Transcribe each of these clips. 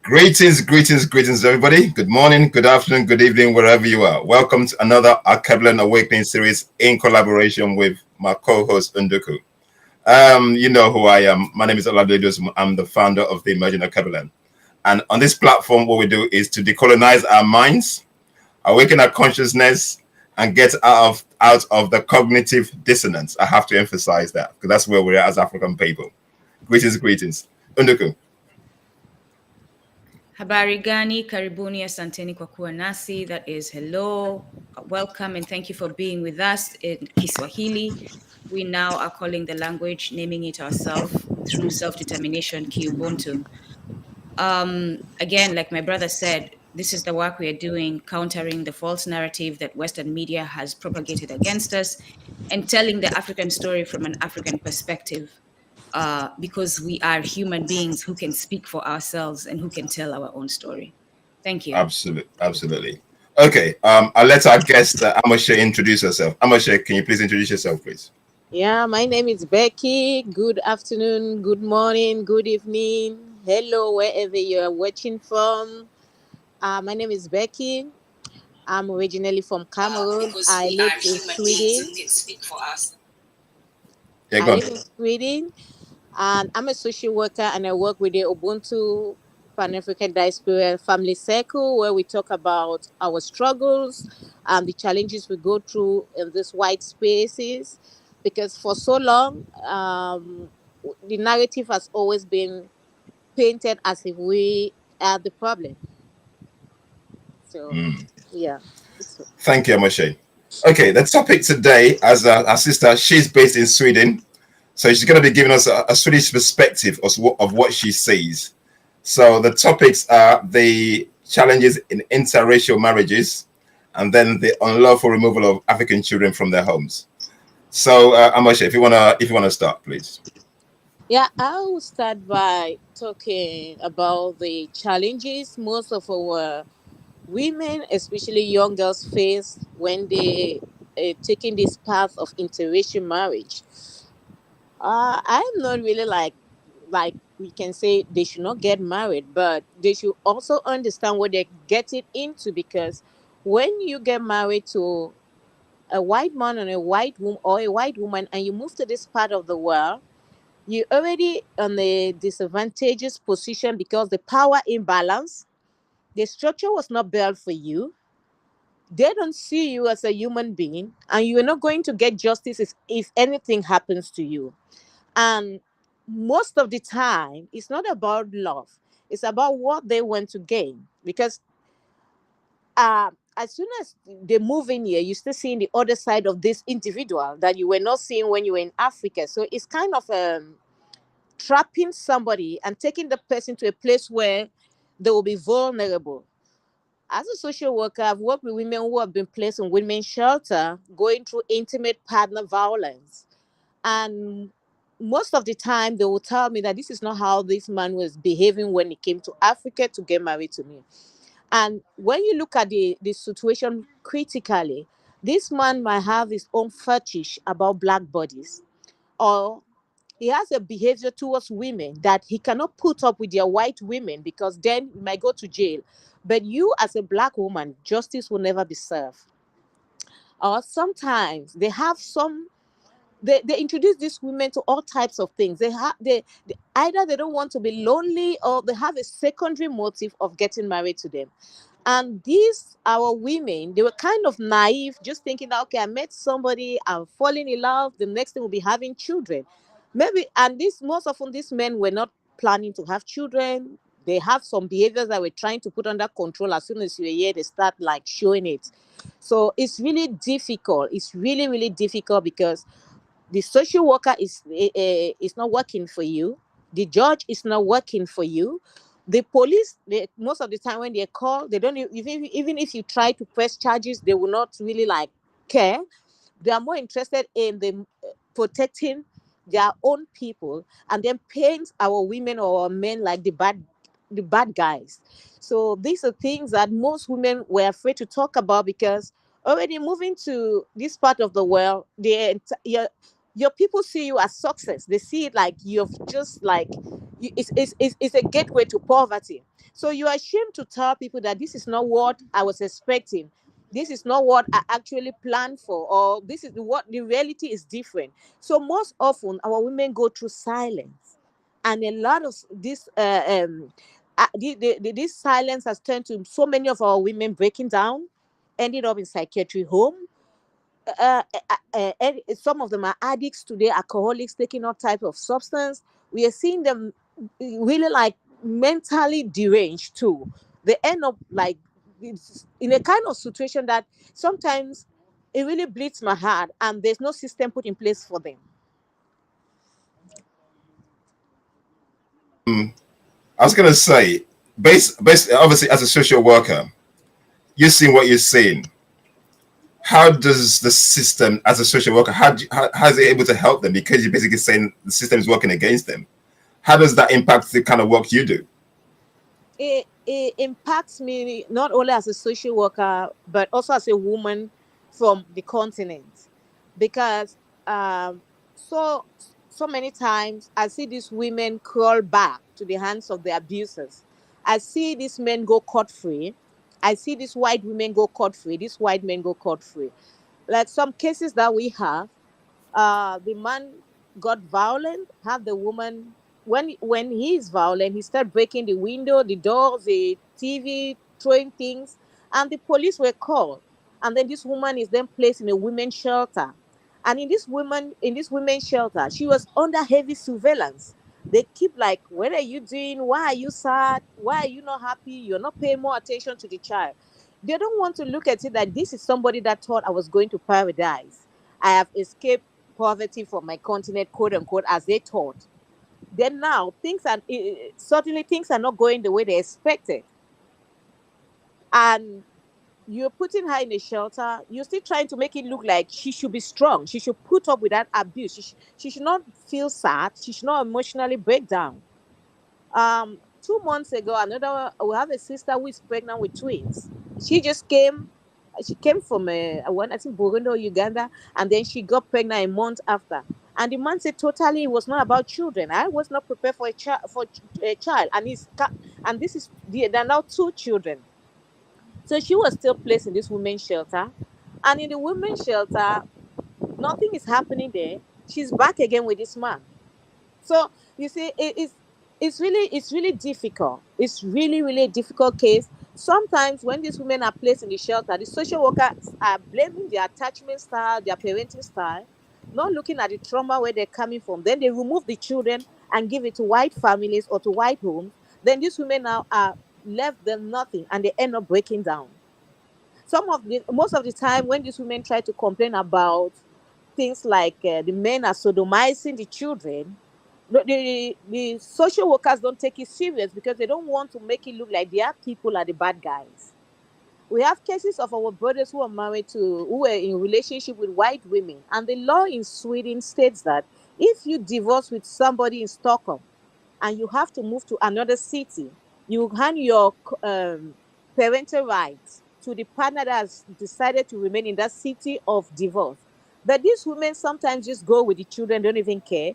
Greetings, everybody. Good morning, good afternoon, good evening, wherever you are. Welcome to another Alkebulan Awakening series in collaboration with my co-host, Unduku. You know who I am. My name is Oladedos. I'm the founder of the Emerging Alkebulan. And on this platform, what we do is to decolonize our minds, awaken our consciousness, and get out of the cognitive dissonance. I have to emphasize that, because that's where we're at as African people. Greetings. Unduku. Habari gani, karibuni, asanteni kwa kuwa nasi. That is hello, welcome, and thank you for being with us in Kiswahili. We now are calling the language, naming it ourselves through self-determination, Ubuntu. Again, like my brother said, this is the work we are doing, countering the false narrative that Western media has propagated against us and telling the African story from an African perspective. Because we are human beings who can speak for ourselves and who can tell our own story. Thank you. Absolutely. Okay, I'll let our guest, Amose, introduce herself. Amose, can you please introduce yourself, please? Yeah, my name is Becky. Good afternoon, good morning, good evening. Hello, wherever you are watching from. My name is Becky. I'm originally from Cameroon. I live in Sweden. Yeah, I live in Sweden, and I'm a social worker, and I work with the Ubuntu Pan-Afrikan Diaspora family circle, where we talk about our struggles and the challenges we go through in these white spaces. Because for so long, the narrative has always been painted as if we are the problem. So, yeah. Thank you, Amose. Okay, the topic today, as our sister, she's based in Sweden. So she's going to be giving us a Swedish perspective of what she sees. So the topics are the challenges in interracial marriages, and then the unlawful removal of African children from their homes. So Amose, if you wanna start, please. Yeah, I will start by talking about the challenges most of our women, especially young girls, face when they taking this path of interracial marriage. I'm not really like we can say they should not get married, but they should also understand what they're getting into, because when you get married to a white man and a white woman, or a white woman, and you move to this part of the world, you're already on a disadvantageous position because the power imbalance, the structure was not built for you. They don't see you as a human being, and you're not going to get justice if anything happens to you. And most of the time, it's not about love. It's about what they want to gain. Because as soon as they move in here, you're still seeing the other side of this individual that you were not seeing when you were in Africa. So it's kind of trapping somebody and taking the person to a place where they will be vulnerable. As a social worker, I've worked with women who have been placed in women's shelter, going through intimate partner violence. And most of the time, they will tell me that this is not how this man was behaving when he came to Africa to get married to me. And when you look at the situation critically, this man might have his own fetish about black bodies, or he has a behavior towards women that he cannot put up with their white women, because then he might go to jail. But you, as a black woman, justice will never be served. Or sometimes they introduce these women to all types of things. They either they don't want to be lonely, or they have a secondary motive of getting married to them. And these our women, they were kind of naive, just thinking that, okay, I met somebody, I'm falling in love, the next thing will be having children. Maybe, and this most often these men were not planning to have children. They have some behaviors that we're trying to put under control. As soon as you're here, they start like showing it. So it's really difficult. It's really, really difficult, because the social worker is not working for you. The judge is not working for you. The police, most of the time when they call, they don't even if you try to press charges, they will not really like care. They are more interested in the protecting their own people, and then paint our women or our men like the bad guys. So these are things that most women were afraid to talk about, because already moving to this part of the world, your people see you as success. They see it like you've just like it's a gateway to poverty. So you are ashamed to tell people that this is not what I was expecting. This is not what I actually planned for, or this is what the reality is different. So most often our women go through silence, and a lot of this silence has turned to so many of our women breaking down, ended up in psychiatry home. And some of them are addicts today, alcoholics, taking all type of substance. We are seeing them really like mentally deranged too. They end up like in a kind of situation that sometimes it really bleeds my heart, and there's no system put in place for them. I was gonna say, based obviously as a social worker, you're seeing what you're seeing. How does the system, as a social worker, how is it able to help them? Because you're basically saying the system is working against them. How does that impact the kind of work you do? It impacts me not only as a social worker but also as a woman from the continent, because so so many times I see these women crawl back to the hands of the abusers. I see these men go caught-free. I see these white women go caught-free, these white men go caught-free. Like some cases that we have, the man got violent, have the woman, when he is violent, he started breaking the window, the doors, the TV, throwing things, and the police were called. And then this woman is then placed in a women's shelter. And in this women's shelter, she was under heavy surveillance. They keep like, what are you doing? Why are you sad? Why are you not happy? You're not paying more attention to the child. They don't want to look at it that this is somebody that thought I was going to paradise. I have escaped poverty from my continent, quote unquote, as they thought. Then now certainly things are not going the way they expected, and you're putting her in a shelter. You're still trying to make it look like she should be strong. She should put up with that abuse. She should not feel sad. She should not emotionally break down. 2 months ago, we have a sister who is pregnant with twins. She just came. She came from one, I think, Burundi or Uganda, and then she got pregnant a month after. And the man said totally it was not about children. I was not prepared for a child, and this is there are now two children. So she was still placed in this women's shelter, and in the women's shelter, nothing is happening there. She's back again with this man. So you see, it's really difficult. It's really a difficult case. Sometimes when these women are placed in the shelter, the social workers are blaming their attachment style, their parenting style, not looking at the trauma where they're coming from. Then they remove the children and give it to white families or to white homes. Then these women now are left them nothing, and they end up breaking down. Most of the time when these women try to complain about things like the men are sodomizing the children, the social workers don't take it serious because they don't want to make it look like their people are the bad guys. We have cases of our brothers who were in relationship with white women, and the law in Sweden states that if you divorce with somebody in Stockholm and you have to move to another city, you hand your parental rights to the partner that has decided to remain in that city of divorce. But these women sometimes just go with the children, don't even care,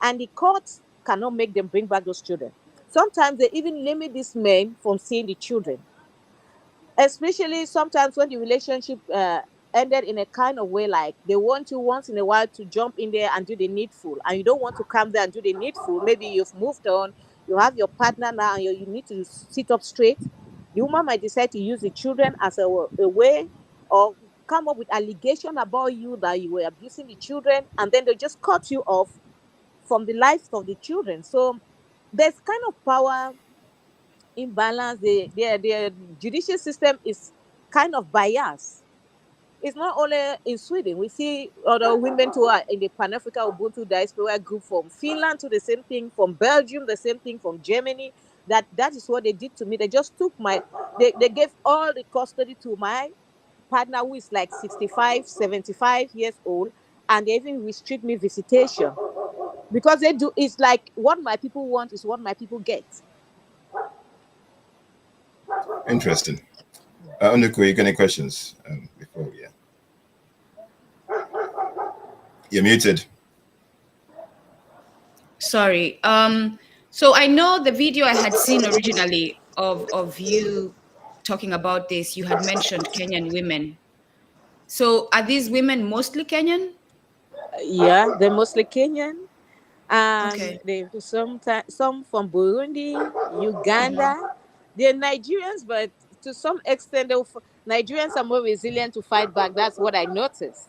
and the courts cannot make them bring back those children. Sometimes they even limit these men from seeing the children, especially sometimes when the relationship ended in a kind of way like they want you once in a while to jump in there and do the needful, and you don't want to come there and do the needful. Maybe you've moved on, you have your partner now, and you need to sit up straight. The woman might decide to use the children as a way, or come up with allegation about you that you were abusing the children, and then they just cut you off from the lives of the children. So there's kind of power imbalance. The judicial system is kind of biased. It's not only in Sweden. We see other women who are in the Pan-Afrikan Ubuntu Diaspora group from Finland to the same thing, from Belgium, the same thing, from Germany. That is what they did to me. They just took they gave all the custody to my partner who is like 65, 75 years old, and they even restrict me visitation because they do. It's like what my people want is what my people get. Interesting. Unuku, you got any questions before? Yeah. You're muted. Sorry. So I know the video I had seen originally of you talking about this, you had mentioned Kenyan women. So are these women mostly Kenyan? Yeah, they're mostly Kenyan, and Okay. they some from Burundi, Mm-hmm. Uganda. They're Nigerians, but to some extent, Nigerians are more resilient to fight back. That's what I noticed.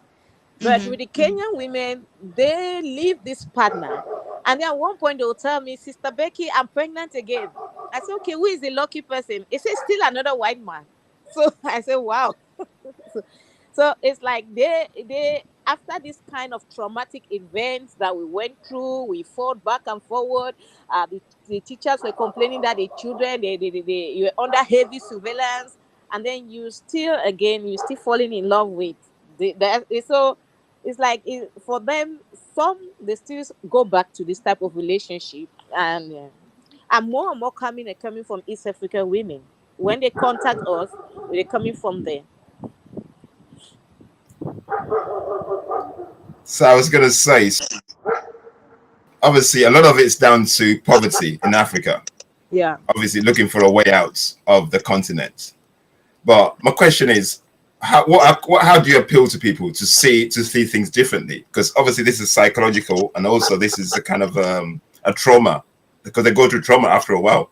But with the Mm-hmm. Kenyan women, they leave this partner. And then at one point, they'll tell me, Sister Becky, I'm pregnant again. I said, okay, who is the lucky person? It says still another white man. So I said, wow. So it's like they after this kind of traumatic events that we went through, we fought back and forward. The teachers were complaining that the children they you were under heavy surveillance, and then you still falling in love with so it's like for them, some they still go back to this type of relationship, and more coming from East African women. When they contact us, they're coming from there. So I was going to say, obviously, a lot of it's down to poverty in Africa. Yeah. Obviously, looking for a way out of the continent. But my question is, how do you appeal to people to see things differently? Because obviously, this is psychological, and also this is a kind of a trauma, because they go through trauma after a while.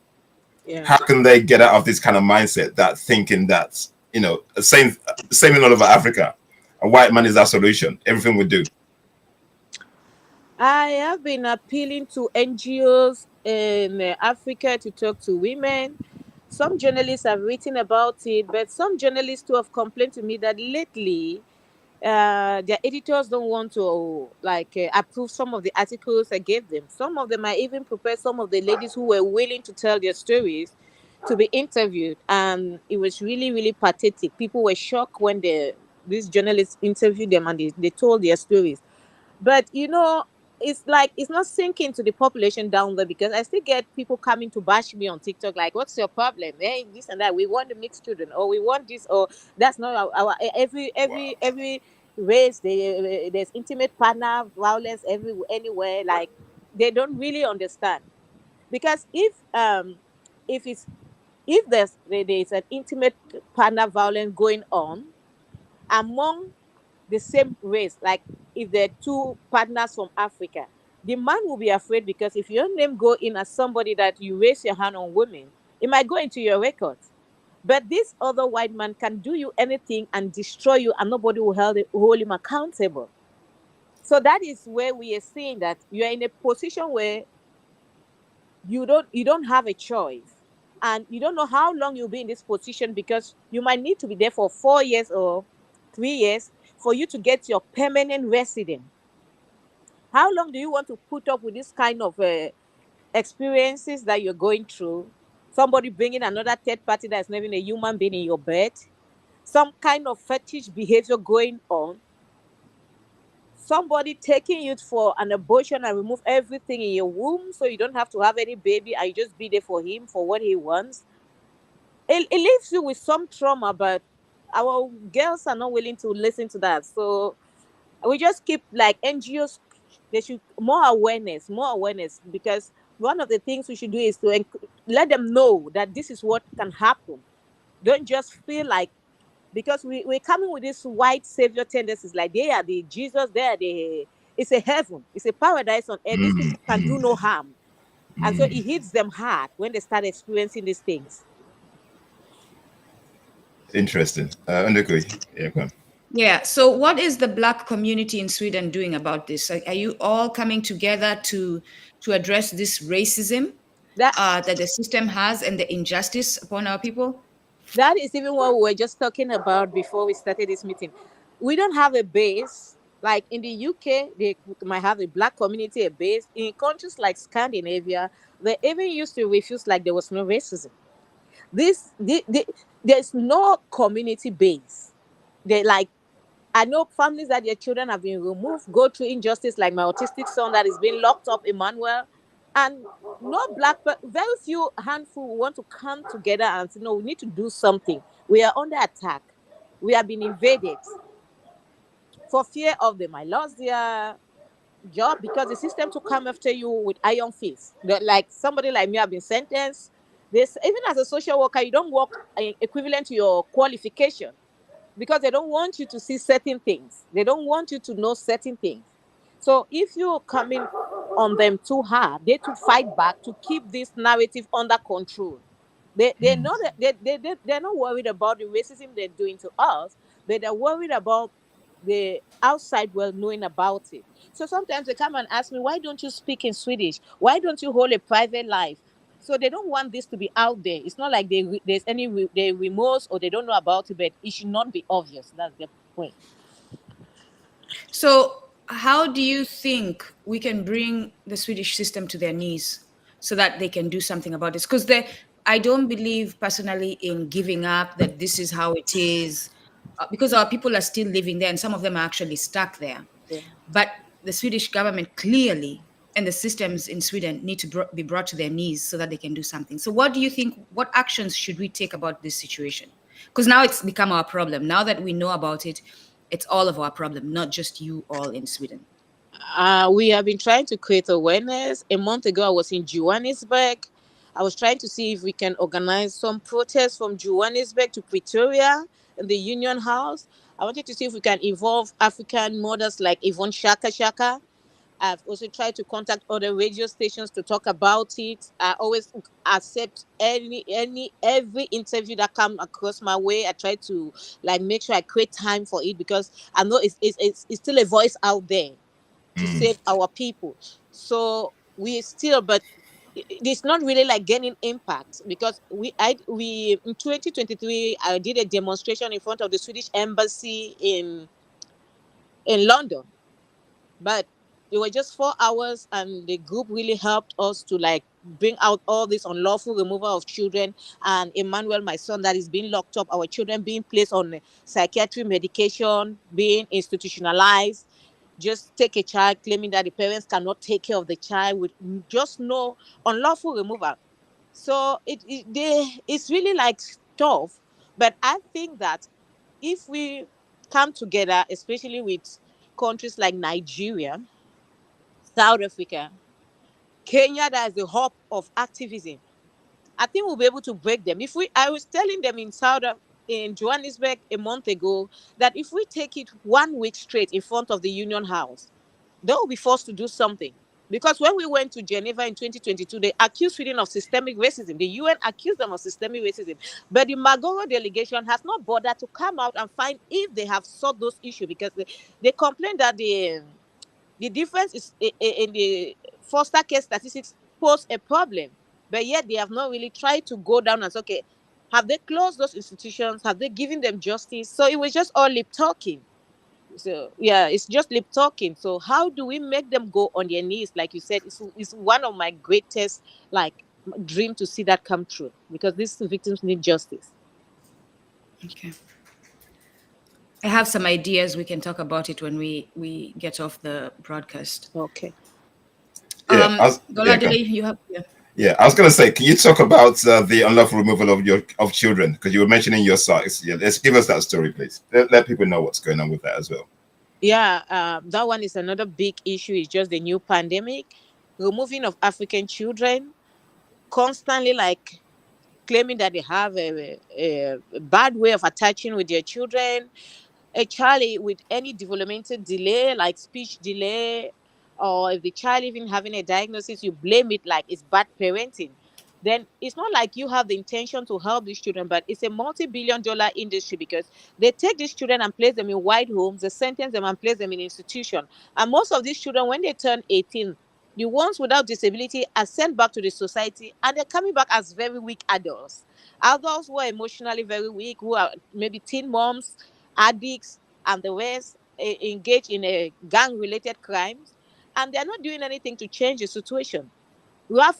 Yeah. How can they get out of this kind of mindset, that thinking that, you know, same in all over Africa, a white man is our solution, everything we do? I have been appealing to NGOs in Africa to talk to women. Some journalists have written about it, but some journalists too have complained to me that lately their editors don't want to approve some of the articles I gave them. Some of them I even prepared some of the ladies who were willing to tell their stories to be interviewed, and it was really really pathetic. People were shocked when these journalists interviewed them and they told their stories. But it's like it's not sinking to the population down there, because I still get people coming to bash me on TikTok like, "What's your problem? Hey, this and that. We want the mixed children, or we want this, or that's not our Wow. every race. There's intimate partner violence anywhere. Like they don't really understand, because if it's if there's an intimate partner violence going on among the same race, like if there are two partners from Africa, the man will be afraid, because if your name go in as somebody that you raise your hand on women, it might go into your records. But this other white man can do you anything and destroy you, and nobody will hold him accountable. So that is where we are seeing that you are in a position where you don't have a choice, and you don't know how long you'll be in this position, because you might need to be there for 4 years or 3 years for you to get your permanent resident. How long do you want to put up with this kind of experiences that you're going through? Somebody bringing another third party that's not even a human being in your bed, some kind of fetish behavior going on, somebody taking you for an abortion and remove everything in your womb so you don't have to have any baby, and you just be there for him for what he wants. It leaves you with some trauma, but our girls are not willing to listen to that. So we just keep like NGOs, they should more awareness, because one of the things we should do is to let them know that this is what can happen. Don't just feel like, because we're coming with this white savior tendencies, like they are the Jesus, they are the it's a heaven, it's a paradise on earth. These people can do no harm. And so it hits them hard when they start experiencing these things. Interesting. Undergoing. Yeah, go on. Yeah. So, what is the Black community in Sweden doing about this? Are you all coming together to address this racism That that the system has and the injustice upon our people? that is even what we were just talking about before we started this meeting. We don't have a base. Like in the UK, they might have a black community, a base. In countries like Scandinavia, they even used to refuse like there was no racism. There's no community base. They like, I know families that their children have been removed, go through injustice, like my autistic son that is being locked up, Emmanuel, and no black, but very few handful want to come together and say, no, we need to do something. We are under attack. We have been invaded. For fear of them, I lost their job because the system to come after you with iron fist. Like somebody like me, I've been sentenced. This even as a social worker, you don't work equivalent to your qualification because they don't want you to see certain things. They don't want you to know certain things. So if you're coming on them too hard, they to fight back to keep this narrative under control. They know that they're not worried about the racism they're doing to us, but they're worried about the outside world knowing about it. So sometimes they come and ask me, why don't you speak in Swedish? Why don't you hold a private life? So they don't want this to be out there. It's not like there's any they remorse or they don't know about it, but it should not be obvious. That's the point. So, how do you think we can bring the Swedish system to their knees so that they can do something about this? Because I don't believe personally in giving up that this is how it is, because our people are still living there and some of them are actually stuck there. Yeah. But the Swedish government clearly and the systems in Sweden need to be brought to their knees so that they can do something. So, what do you think? What actions should we take about this situation? Because now it's become our problem. Now that we know about it, it's all of our problem, not just you all in Sweden. We have been trying to create awareness. A month ago, I was in Johannesburg. I was trying to see if we can organize some protests from Johannesburg to Pretoria in the Union House. I wanted to see if we can involve African mothers like Yvonne Shaka Shaka. I've also tried to contact other radio stations to talk about it. I always accept every interview that come across my way. I try to like make sure I create time for it because I know it's still a voice out there to Mm. save our people. So we still, but it's not really like gaining impact because we in 2023 I did a demonstration in front of the Swedish embassy in London, but it was just 4 hours and the group really helped us to like bring out all this unlawful removal of children and Emmanuel, my son, that is being locked up, our children being placed on psychiatric medication, being institutionalized. Just take a child claiming that the parents cannot take care of the child with just no unlawful removal. So it's really like tough, but I think that if we come together, especially with countries like Nigeria, South Africa, Kenya, that is the hub of activism, I think we'll be able to break them. I was telling them in Johannesburg a month ago that if we take it 1 week straight in front of the Union House, they will be forced to do something. Because when we went to Geneva in 2022, they accused Sweden of systemic racism. The UN accused them of systemic racism. But the Magoro delegation has not bothered to come out and find if they have solved those issues because they complained that the difference is in the foster care statistics pose a problem. But yet they have not really tried to go down and say, okay, have they closed those institutions? Have they given them justice? So it was just all lip talking. So yeah, it's just lip talking. So how do we make them go on their knees? Like you said, it's one of my greatest like dream to see that come true because these victims need justice. Okay. I have some ideas. We can talk about it when we get off the broadcast. Okay. Yeah, yeah, Goladele, you have yeah. yeah. I was gonna say, can you talk about the unlawful removal of children? Because you were mentioning your sites. Yeah, let's give us that story, please. Let people know what's going on with that as well. Yeah, that one is another big issue. It's just the new pandemic, removing of African children, constantly like claiming that they have a bad way of attaching with their children. A child with any developmental delay, like speech delay, or if the child even having a diagnosis, you blame it like it's bad parenting. Then it's not like you have the intention to help these children, but it's a multi-billion-dollar industry because they take these children and place them in white homes, they sentence them and place them in institution. And most of these children, when they turn 18, the ones without disability are sent back to the society and they're coming back as very weak adults. Adults who are emotionally very weak, who are maybe teen moms, addicts, and the rest engage in a gang-related crimes, and they're not doing anything to change the situation. We have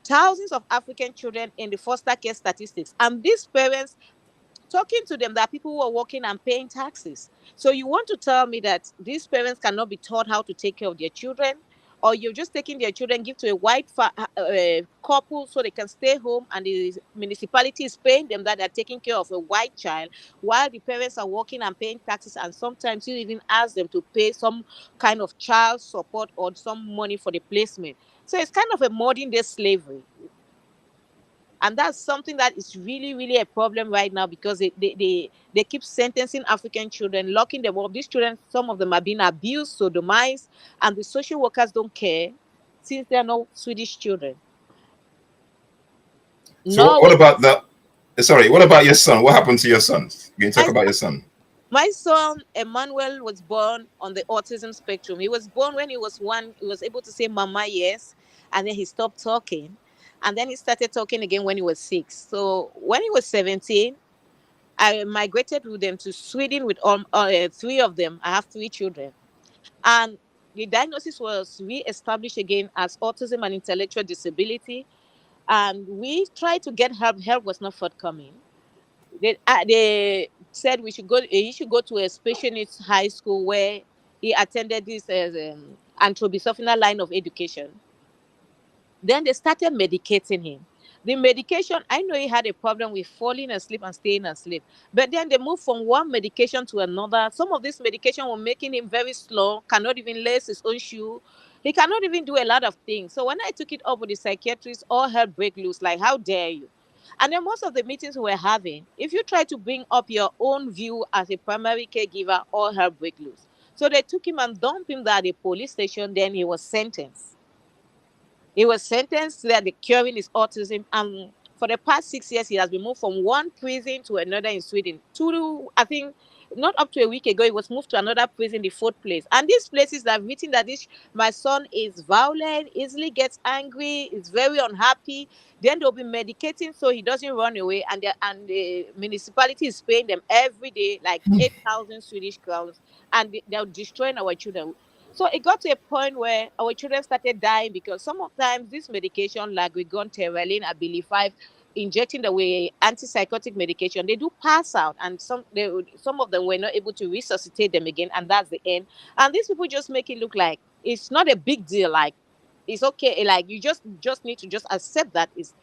thousands of African children in the foster care statistics, and these parents talking to them, there are people who are working and paying taxes. So you want to tell me that these parents cannot be taught how to take care of their children, or you're just taking their children, give to a couple so they can stay home, and the municipality is paying them that they're taking care of a white child, while the parents are working and paying taxes, and sometimes you even ask them to pay some kind of child support or some money for the placement. So it's kind of a modern day slavery. And that's something that is really, really a problem right now, because they keep sentencing African children, locking them up. These children, some of them are being abused, sodomized, and the social workers don't care, since they are not Swedish children. So No, what about that? Sorry, what about your son? What happened to your son? Can you talk about your son? my son Emmanuel was born on the autism spectrum. He was born when he was one. He was able to say "mama," yes, and then he stopped talking, and then he started talking again when he was 6. So when he was 17, I migrated with them to Sweden with 3 of them. I have 3 children. And the diagnosis was re-established again as autism and intellectual disability. And we tried to get help. Help was not forthcoming. They said he should go to a special needs high school, where he attended this anthroposophical line of education. Then they started medicating him. The medication, I know he had a problem with falling asleep and staying asleep. But then they moved from one medication to another. Some of this medication were making him very slow, cannot even lace his own shoe. He cannot even do a lot of things. So when I took it up with the psychiatrist, all hell break loose. Like, how dare you? And then most of the meetings we were having, if you try to bring up your own view as a primary caregiver, all hell break loose. So they took him and dumped him there at the police station. Then he was sentenced. He was sentenced that the curing his autism, and for the past 6 years, he has been moved from one prison to another in Sweden. I think, not up to a week ago, he was moved to another prison, the 4th place. And these places have written that my son is violent, easily gets angry, is very unhappy. Then they'll be medicating so he doesn't run away, and the municipality is paying them every day like 8,000 Swedish crowns, and they're destroying our children. So it got to a point where our children started dying, because sometimes this medication, like Terraline, Abilify, injecting the way antipsychotic medication, they do pass out, and some of them were not able to resuscitate them again, and that's the end. And these people just make it look like it's not a big deal, like it's okay, like you just need to just accept that is.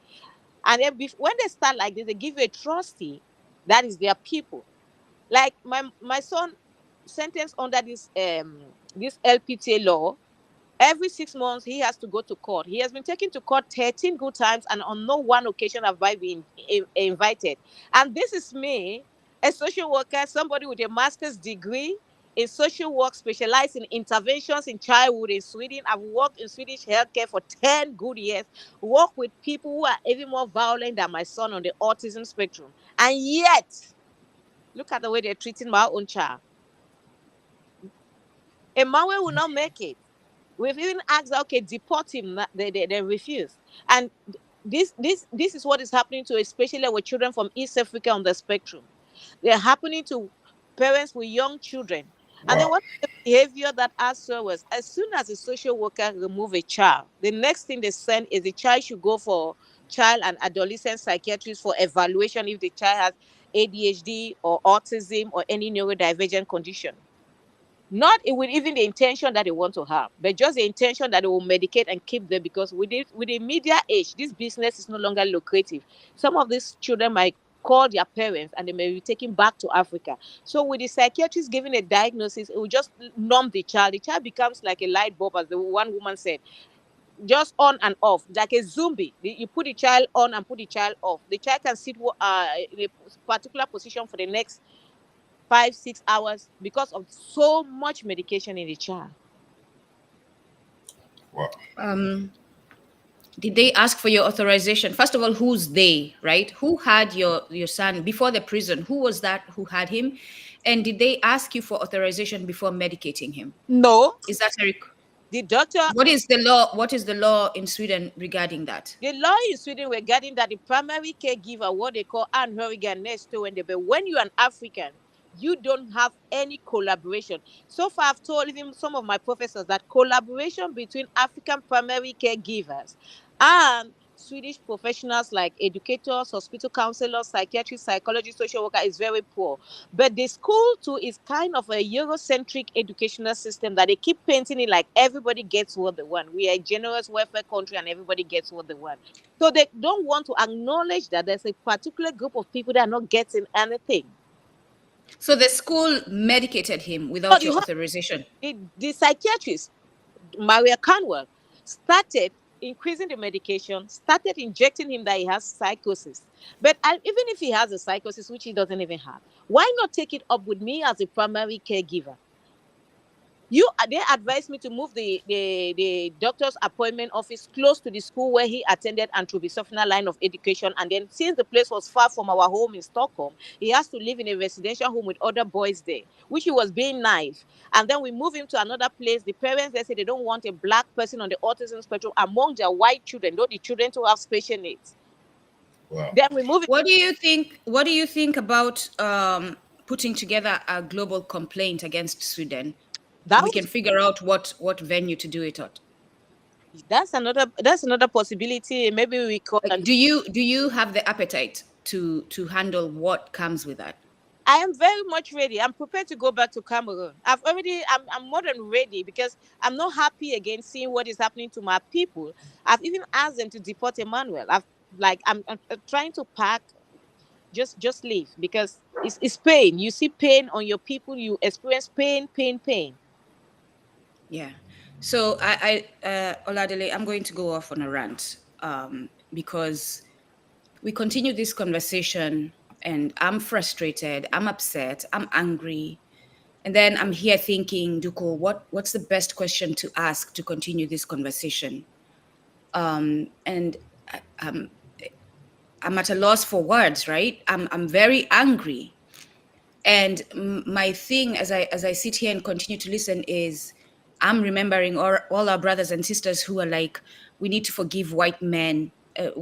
And then when they start like this, they give you a trustee that is their people. Like my son sentenced under this LPTA law. Every 6 months he has to go to court. He has been taken to court 13 good times, and on no one occasion have I been invited. And this is me, a social worker, somebody with a master's degree in social work, specialized in interventions in childhood in Sweden. I've worked in Swedish healthcare for 10 good years, worked with people who are even more violent than my son on the autism spectrum. And yet, look at the way they're treating my own child. Emmanuel will not make it. We've even asked, okay, deport him. They refuse. And this is what is happening to especially our children from East Africa on the spectrum. They're happening to parents with young children. Wow. And then what the behavior that I saw was, as soon as a social worker remove a child, the next thing they send is the child should go for child and adolescent psychiatrist for evaluation if the child has ADHD or autism or any neurodivergent condition. Not with even the intention that they want to have, but just the intention that they will medicate and keep them, because with the media age, this business is no longer lucrative. Some of these children might call their parents and they may be taken back to Africa. So with the psychiatrist giving a diagnosis, it will just numb the child. The child becomes like a light bulb, as the one woman said, just on and off, like a zombie. You put the child on and put the child off. The child can sit in a particular position for the next 5-6 hours because of so much medication in the child. Wow. Did they ask for your authorization? First of all, who's they, right? Who had your son before the prison? Who was that who had him? And did they ask you for authorization before medicating him? No. Is that the doctor? What is the law? What is the law in Sweden regarding that? The law in Sweden regarding that, the primary caregiver, what they call Afrikan Children, but when you're an African, you don't have any collaboration. So far, I've told even some of my professors that collaboration between African primary caregivers and Swedish professionals like educators, hospital counselors, psychiatrists, psychologists, social worker is very poor. But the school too is kind of a Eurocentric educational system that they keep painting it like everybody gets what they want. We are a generous welfare country and everybody gets what they want. So they don't want to acknowledge that there's a particular group of people that are not getting anything. So the school medicated him without your So authorization. the psychiatrist, Maria Canwell, started increasing the medication, started injecting him that he has psychosis. But even if he has a psychosis, which he doesn't even have, why not take it up with me as a primary caregiver? They advised me to move the doctor's appointment office close to the school where he attended anthroposophical line of education. And then since the place was far from our home in Stockholm, he has to live in a residential home with other boys there, which he was being nice. And then we move him to another place. The parents, they say they don't want a black person on the autism spectrum among their white children, though the children to have special needs. Wow. Then we move it. What do you think about putting together a global complaint against Sweden? We can figure out what venue to do it at. That's another possibility. Maybe we call. Do you have the appetite to handle what comes with that? I am very much ready. I'm prepared to go back to Cameroon. I'm more than ready because I'm not happy again seeing what is happening to my people. I've even asked them to deport Emmanuel. I'm trying to pack, just leave because it's pain. You see pain on your people. You experience pain. Yeah. So Oladele, I'm going to go off on a rant because we continue this conversation and I'm frustrated, I'm upset, I'm angry. And then I'm here thinking, Duko, what's the best question to ask to continue this conversation? And I'm at a loss for words, right? I'm very angry. And my thing as I sit here and continue to listen is I'm remembering all our brothers and sisters who are like, we need to forgive white men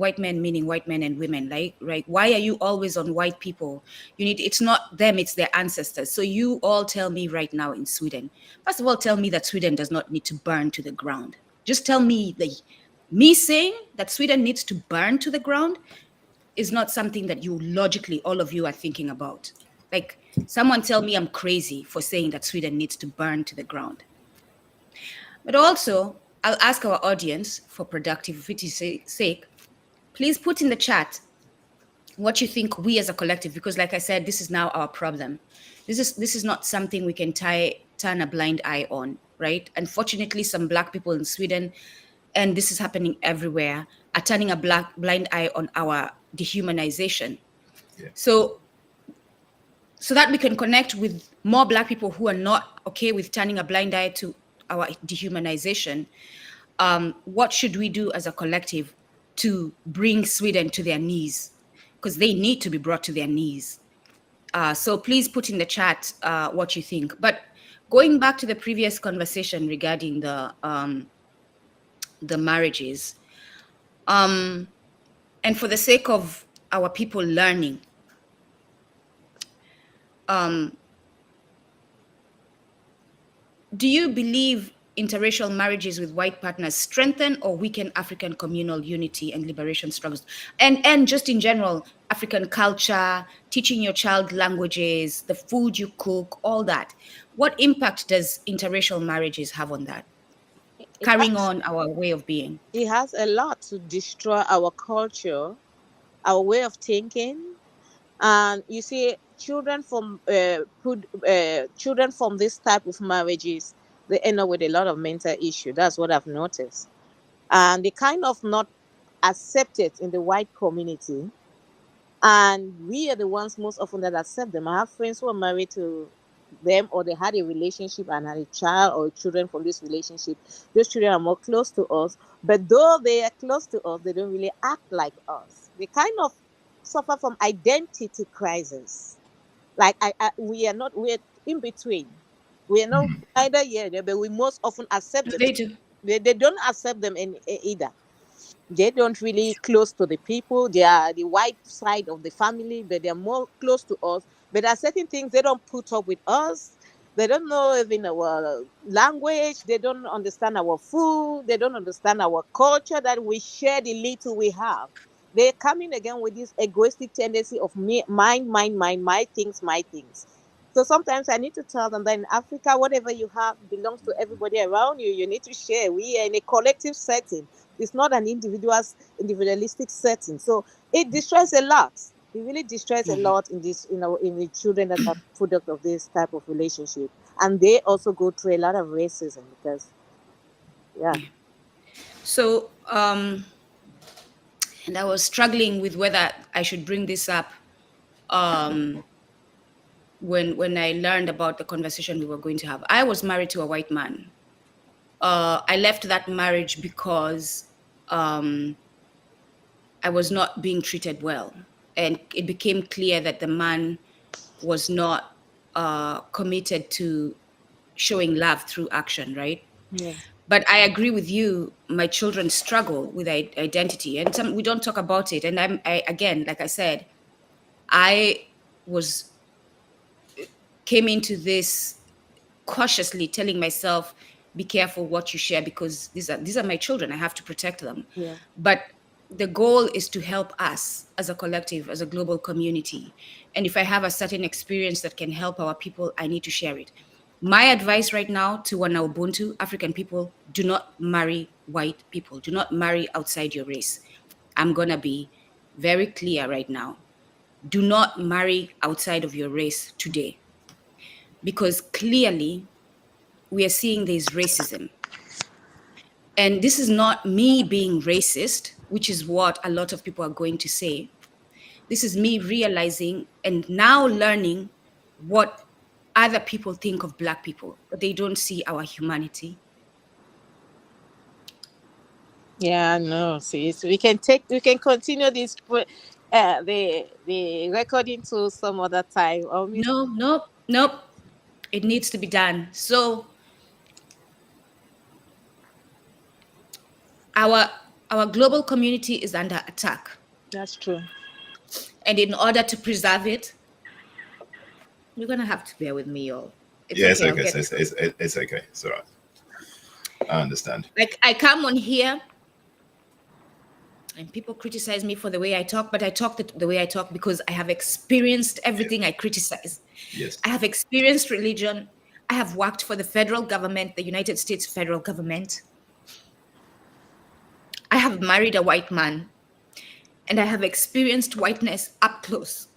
meaning white men and women, right? Why are you always on white people? It's not them, it's their ancestors. So you all tell me right now in Sweden, first of all, tell me that Sweden does not need to burn to the ground. Just tell me me saying that Sweden needs to burn to the ground is not something that you logically, all of you are thinking about. Like, someone tell me I'm crazy for saying that Sweden needs to burn to the ground. But also, I'll ask our audience, for productivity's sake, please put in the chat what you think we as a collective, because like I said, this is now our problem. This is not something we can turn a blind eye on, right? Unfortunately, some Black people in Sweden, and this is happening everywhere, are turning a blind eye on our dehumanization. Yeah. So that we can connect with more Black people who are not okay with turning a blind eye to our dehumanization, what should we do as a collective to bring Sweden to their knees? Because they need to be brought to their knees. So please put in the chat what you think. But going back to the previous conversation regarding the marriages, and for the sake of our people learning, do you believe interracial marriages with white partners strengthen or weaken African communal unity and liberation struggles? And just in general, African culture, teaching your child languages, the food you cook, all that. What impact does interracial marriages have on that? Carrying on our way of being. It has a lot to destroy our culture, our way of thinking. And you see, children from this type of marriages, they end up with a lot of mental issue. That's what I've noticed. And they kind of not accepted in the white community. And we are the ones most often that accept them. I have friends who are married to them, or they had a relationship and had a child or children from this relationship. Those children are more close to us. But though they are close to us, they don't really act like us. They kind of suffer from identity crisis. Like we're in between. We are not either here, but we most often accept them. They do. They don't accept them either. They don't really close to the people. They are the white side of the family, but they're more close to us. But there are certain things they don't put up with us. They don't know even our language. They don't understand our food. They don't understand our culture that we share the little we have. They're coming again with this egoistic tendency of me, mine, my things, my things. So sometimes I need to tell them that in Africa, whatever you have belongs to everybody around you. You need to share. We are in a collective setting. It's not an individualistic setting. So it destroys a lot. It really destroys a lot in this, in the children that are product of this type of relationship, and they also go through a lot of racism because, yeah. So, and I was struggling with whether I should bring this up um, when I learned about the conversation we were going to have. I was married to a white man. I left that marriage because I was not being treated well, and it became clear that the man was not committed to showing love through action, right? Yeah. But I agree with you. My children struggle with identity, and we don't talk about it. And again, like I said, I was came into this cautiously, telling myself, "Be careful what you share, because these are my children. I have to protect them." Yeah. But the goal is to help us as a collective, as a global community. And if I have a certain experience that can help our people, I need to share it. My advice right now to Wana Ubuntu, African people: do not marry white people. Do not marry outside your race. I'm going to be very clear right now. Do not marry outside of your race today, because clearly we are seeing there's racism. And this is not me being racist, which is what a lot of people are going to say. This is me realizing and now learning what other people think of Black people, but they don't see our humanity. Yeah, no. See, so we can continue this the recording to some other time. Or No, nope, nope. It needs to be done. So our our global community is under attack. that's true. And in order to preserve it, you're gonna have to bear with me, y'all. It's Yeah, it's okay, I'll okay. get It's okay. It's all right. I understand. like I come on here and people criticize me for the way I talk, but I talk the way I talk because I have experienced everything I criticize. Yes. I have experienced religion. I have worked for the federal government, the United States federal government. I have married a white man, and I have experienced whiteness up close.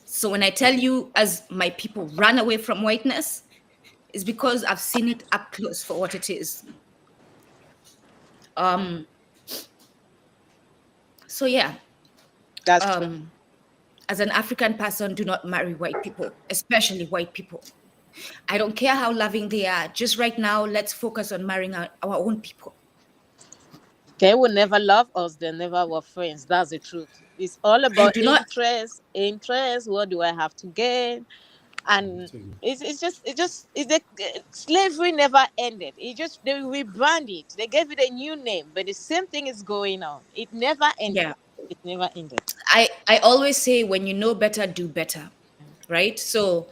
So when I tell you, as my people run away from whiteness, it's because I've seen it up close for what it is. So yeah, That's true. as an African person, do not marry white people, especially white people. I don't care how loving they are. Just right now, let's focus on marrying our own people. They will never love us. They never were friends. That's the truth. It's all And about do not, interest. Interest. What do I have to gain? And it's the slavery never ended. They rebrand it. They gave it a new name, but the same thing is going on. It never ended. yeah. It never ended. I always say, when you know better, do better, right? So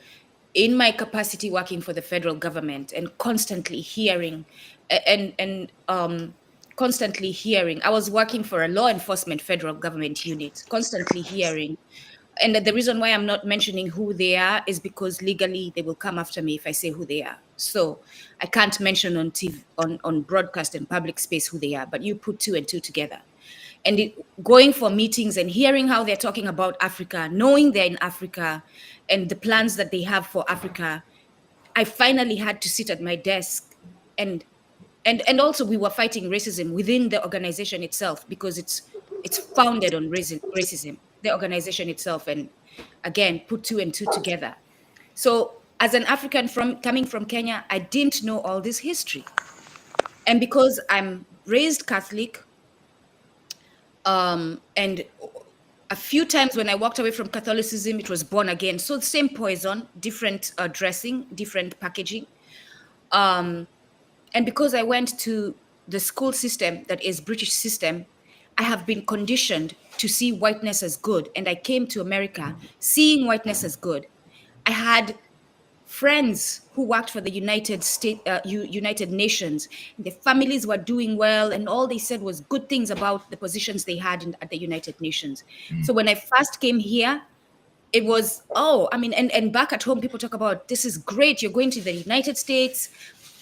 in my capacity working for the federal government and constantly hearing and constantly hearing, I was working for a law enforcement federal government unit, constantly hearing. And the reason why I'm not mentioning who they are is because legally they will come after me if I say who they are. So I can't mention on TV, on broadcast and public space who they are, but you put two and two together. And going for meetings and hearing how they're talking about Africa, knowing they're in Africa and the plans that they have for Africa, I finally had to sit at my desk and also we were fighting racism within the organization itself, because it's founded on racism, the organization itself. And again, put two and two together. So as an African coming from Kenya, I didn't know all this history. And because I'm raised Catholic, and a few times when I walked away from Catholicism, it was born again. So the same poison, different dressing, different packaging. And because I went to the school system that is British system, I have been conditioned to see whiteness as good. And I came to America seeing whiteness as good. I had friends who worked for the United Nations. Their families were doing well, and all they said was good things about the positions they had at the United Nations. So when I first came here, it was, and back at home, people talk about, this is great, you're going to the United States.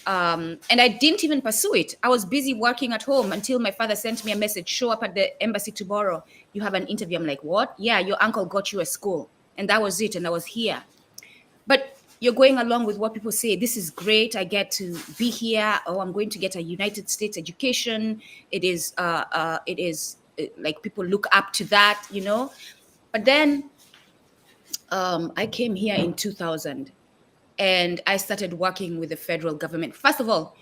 And I didn't even pursue it. I was busy working at home until my father sent me a message, show up at the embassy tomorrow. You have an interview. I'm like, what? Yeah, your uncle got you a school. And that was it. And I was here. But you're going along with what people say. This is great. I get to be here. Oh, I'm going to get a United States education. It is like people look up to that, you know. But then I came here in 2000 and I started working with the federal government. First of all,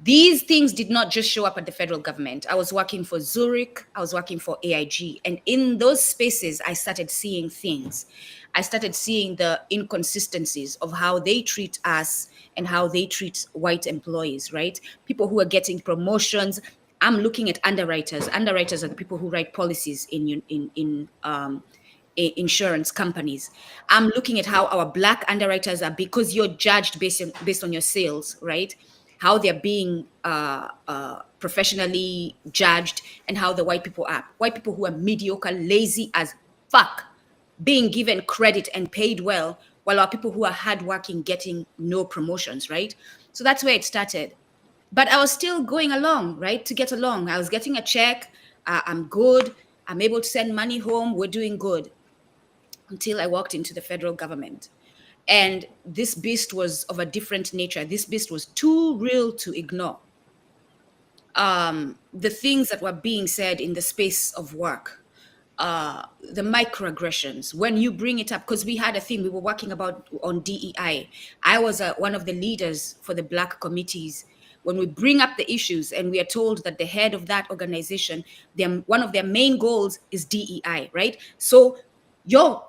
these things did not just show up at the federal government. I was working for Zurich, I was working for AIG. And in those spaces, I started seeing things. I started seeing the inconsistencies of how they treat us and how they treat white employees, right? People who are getting promotions. I'm looking at underwriters. Underwriters are the people who write policies in insurance companies. I'm looking at how our Black underwriters are, because you're judged based on your sales, right? How they're being professionally judged, and how the white people are. White people who are mediocre, lazy as fuck, being given credit and paid well, while our people who are hardworking getting no promotions, right? So that's where it started. But I was still going along, right? To get along. I was getting a check. I'm good. I'm able to send money home. We're doing good. Until I walked into the federal government. And this beast was of a different nature. This beast was too real to ignore. The things that were being said in the space of work, the microaggressions, when you bring it up, because we had a thing we were working about on DEI. I was one of the leaders for the Black committees. When we bring up the issues and we are told that the head of that organization, one of their main goals is DEI, right? So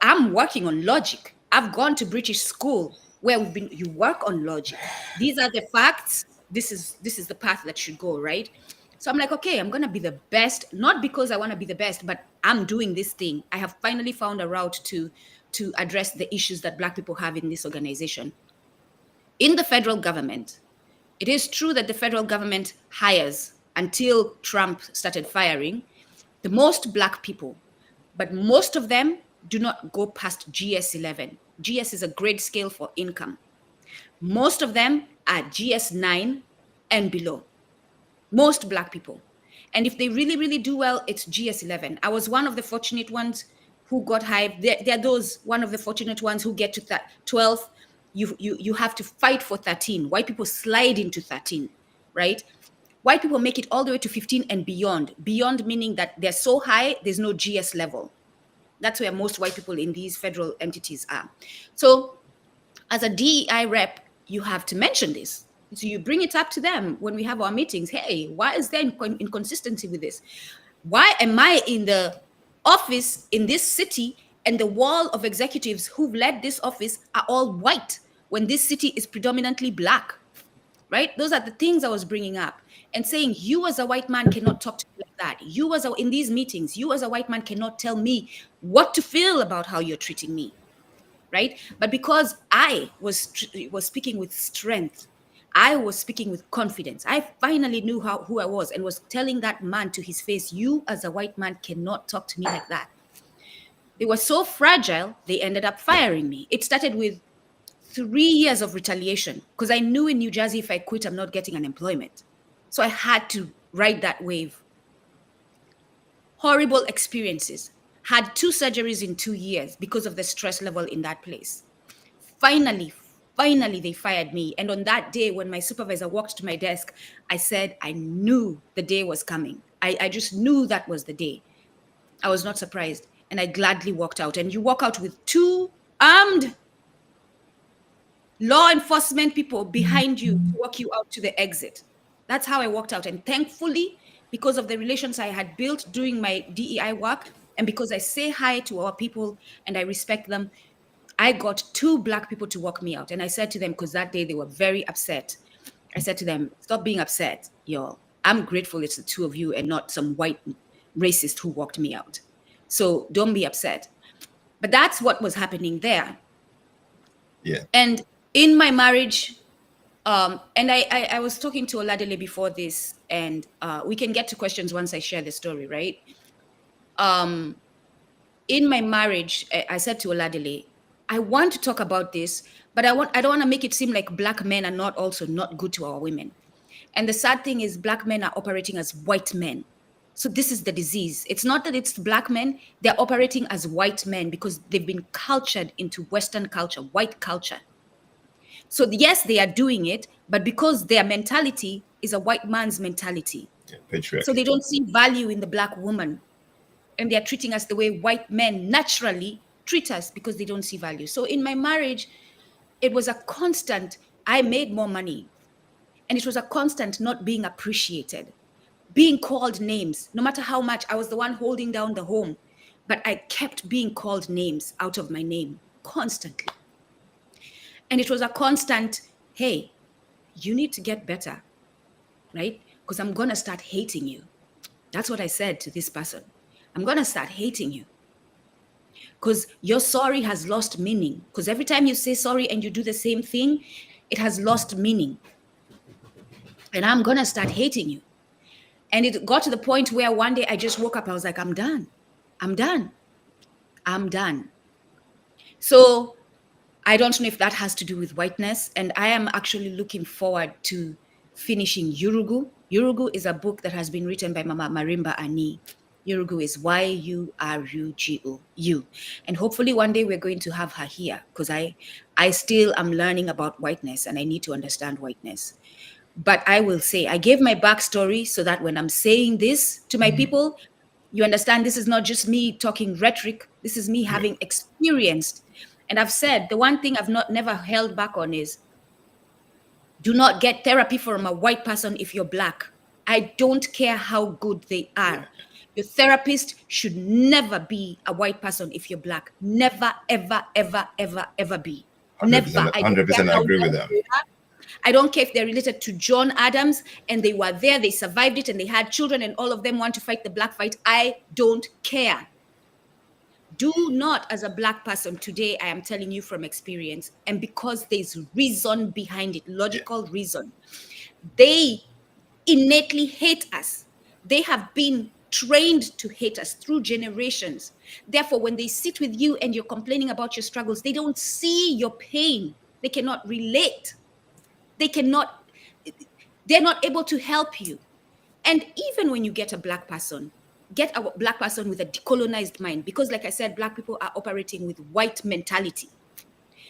I'm working on logic. I've gone to British school where you work on logic. These are the facts. This is the path that should go, right? So I'm like, okay, I'm going to be the best, not because I want to be the best, but I'm doing this thing. I have finally found a route to address the issues that Black people have in this organization. In the federal government, it is true that the federal government hires, until Trump started firing, the most Black people, but most of them do not go past GS 11. GS is a grade scale for income. Most of them are GS 9 and below. Most Black people. And if they really, really do well, it's GS 11. I was one of the fortunate ones who got high. They're those one of the fortunate ones who get to 12. You have to fight for 13. White people slide into 13, right? White people make it all the way to 15 and beyond. Beyond meaning that they're so high, there's no GS level. That's where most white people in these federal entities are. So as a DEI rep, you have to mention this. So you bring it up to them when we have our meetings. Hey, why is there inconsistency with this? Why am I in the office in this city and the wall of executives who've led this office are all white when this city is predominantly Black, right? Those are the things I was bringing up and saying, you as a white man cannot talk to me like that. In these meetings, you as a white man cannot tell me what to feel about how you're treating me, right? But because I was speaking with strength, I was speaking with confidence, I finally knew who I was and was telling that man to his face, you as a white man cannot talk to me like that. They were so fragile, they ended up firing me. It started with 3 years of retaliation, because I knew in New Jersey, if I quit, I'm not getting unemployment. So I had to ride that wave. Horrible experiences. Had 2 surgeries in 2 years because of the stress level in that place. Finally, they fired me. And on that day, when my supervisor walked to my desk, I said, I knew the day was coming. I just knew that was the day. I was not surprised. And I gladly walked out. And you walk out with 2 armed law enforcement people behind you to walk you out to the exit. That's how I walked out. And thankfully, because of the relations I had built doing my DEI work, and because I say hi to our people and I respect them, I got 2 Black people to walk me out. And I said to them, because that day they were very upset, I said to them, stop being upset, y'all. I'm grateful it's the 2 of you and not some white racist who walked me out. So don't be upset. But that's what was happening there. Yeah. And in my marriage, and I was talking to Oladele before this, and we can get to questions once I share the story, right? In my marriage, I said to Oladele, I want to talk about this, but I don't want to make it seem like black men are not also not good to our women. And the sad thing is black men are operating as white men. So this is the disease. It's not that it's black men, they're operating as white men because they've been cultured into Western culture, white culture. So yes, they are doing it, but because their mentality is a white man's mentality. Yeah, so they don't see value in the black woman. And they're treating us the way white men naturally treat us because they don't see value. So in my marriage, it was a constant, I made more money. And it was a constant not being appreciated, being called names, no matter how much. I was the one holding down the home, but I kept being called names out of my name constantly. And it was a constant, hey, you need to get better, right? Because I'm going to start hating you. That's what I said to this person. I'm going to start hating you. Because your sorry has lost meaning. Because every time you say sorry and you do the same thing, it has lost meaning. And I'm going to start hating you. And it got to the point where one day I just woke up. I was like, I'm done. I'm done. I'm done. So I don't know if that has to do with whiteness. And I am actually looking forward to finishing Yurugu. Yurugu is a book that has been written by Mama Marimba Ani. Yurugu is Yurugu. And hopefully one day we're going to have her here because I still am learning about whiteness and I need to understand whiteness. But I will say, I gave my backstory so that when I'm saying this to my people, you understand this is not just me talking rhetoric. This is me having experienced. And I've said the one thing I've never held back on is do not get therapy from a white person if you're black. I don't care how good they are. Your therapist should never be a white person if you're black. Never, ever, ever, ever, ever be. 100%, Never. 100% I agree with that. I don't care if they're related to John Adams and they were there, they survived it and they had children and all of them want to fight the black fight. I don't care. Do not, as a black person today, I am telling you from experience, and because there's reason behind it, logical reason, they innately hate us. They have been trained to hate us through generations. Therefore, when they sit with you and you're complaining about your struggles, they don't see your pain. They cannot relate. They're not able to help you. And even when you get a black person with a decolonized mind, because like I said, black people are operating with white mentality.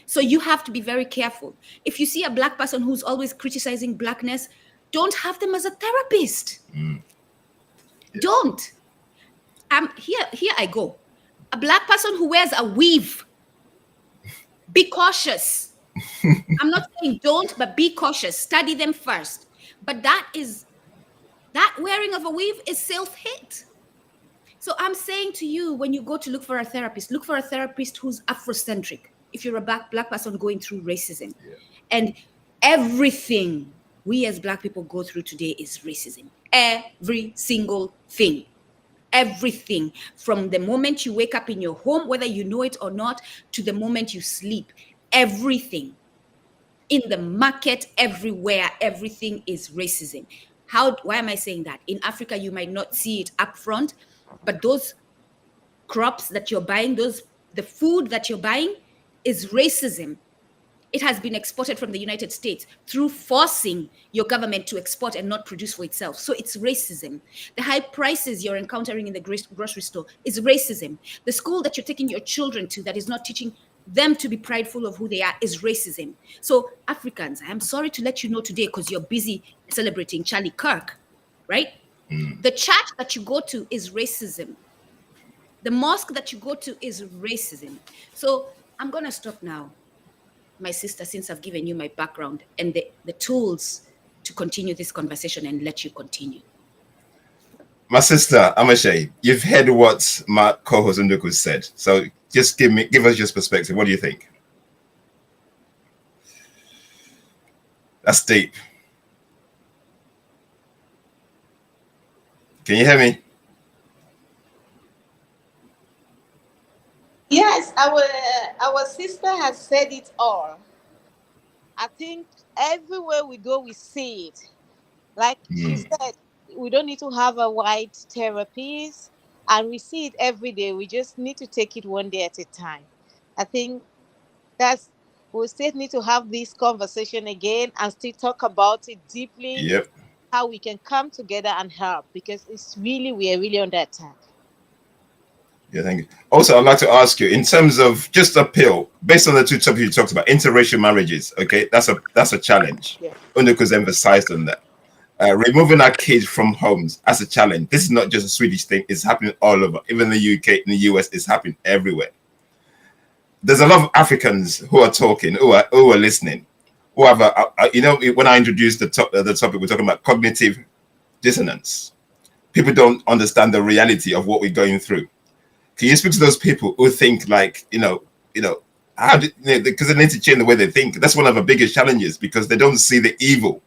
So you have to be very careful. If you see a black person who's always criticizing blackness, don't have them as a therapist. Don't. Here I go. A black person who wears a weave, be cautious. I'm not saying don't, but be cautious. Study them first. But that wearing of a weave is self-hate. So I'm saying to you, when you go to look for a therapist who's Afrocentric. If you're a black person going through racism. And everything we as black people go through today is racism. Every single thing. Everything. From the moment you wake up in your home, whether you know it or not, to the moment you sleep. Everything. In the market, everywhere, everything is racism. Why am I saying that? In Africa, you might not see it up front, but those crops that you're buying, the food that you're buying is racism. It has been exported from the United States through forcing your government to export and not produce for itself. So it's racism. The high prices you're encountering in the grocery store is racism. The school that you're taking your children to that is not teaching them to be prideful of who they are is racism. So Africans, I'm sorry to let you know today because you're busy celebrating Charlie Kirk, right? The church that you go to is racism. The mosque that you go to is racism. So I'm going to stop now, my sister, since I've given you my background and the tools to continue this conversation and let you continue. My sister, Amose, you've heard what my co-host Unduku said. So just give us your perspective. What do you think? That's deep. Can you hear me? Yes, our sister has said it all. I think everywhere we go, we see it. Like she said, we don't need to have a white therapist, and we see it every day. We just need to take it one day at a time. I think that's we still need to have this conversation again and still talk about it deeply, Yep. how we can come together and help, because we are really under attack. Yeah, thank you. Also, I'd like to ask you, in terms of just appeal, based on the two topics you talked about, interracial marriages. Okay, that's a challenge. Yeah. Unduku's emphasized on that. Removing our kids from homes as a challenge. This is not just a Swedish thing; it's happening all over. Even in the UK, in the US, it's happening everywhere. There's a lot of Africans who are talking, who are listening, who have when I introduced the topic, we're talking about cognitive dissonance. People don't understand the reality of what we're going through. Can you speak to those people who think like, how do, because they need to change the way they think? That's one of the biggest challenges, because they don't see the evil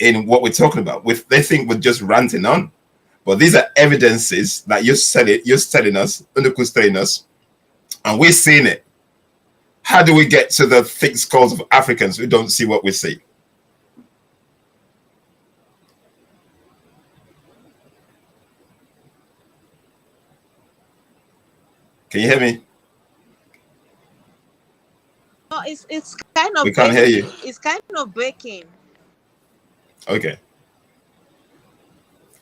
in what we're talking about. They think we're just ranting on, but these are evidences that you're telling us, Unduku's telling us, and we're seeing it. How do we get to the thick skulls of Africans who don't see what we see? Can you hear me? No, it's kind of We can't hear you. It's kind of breaking. Okay.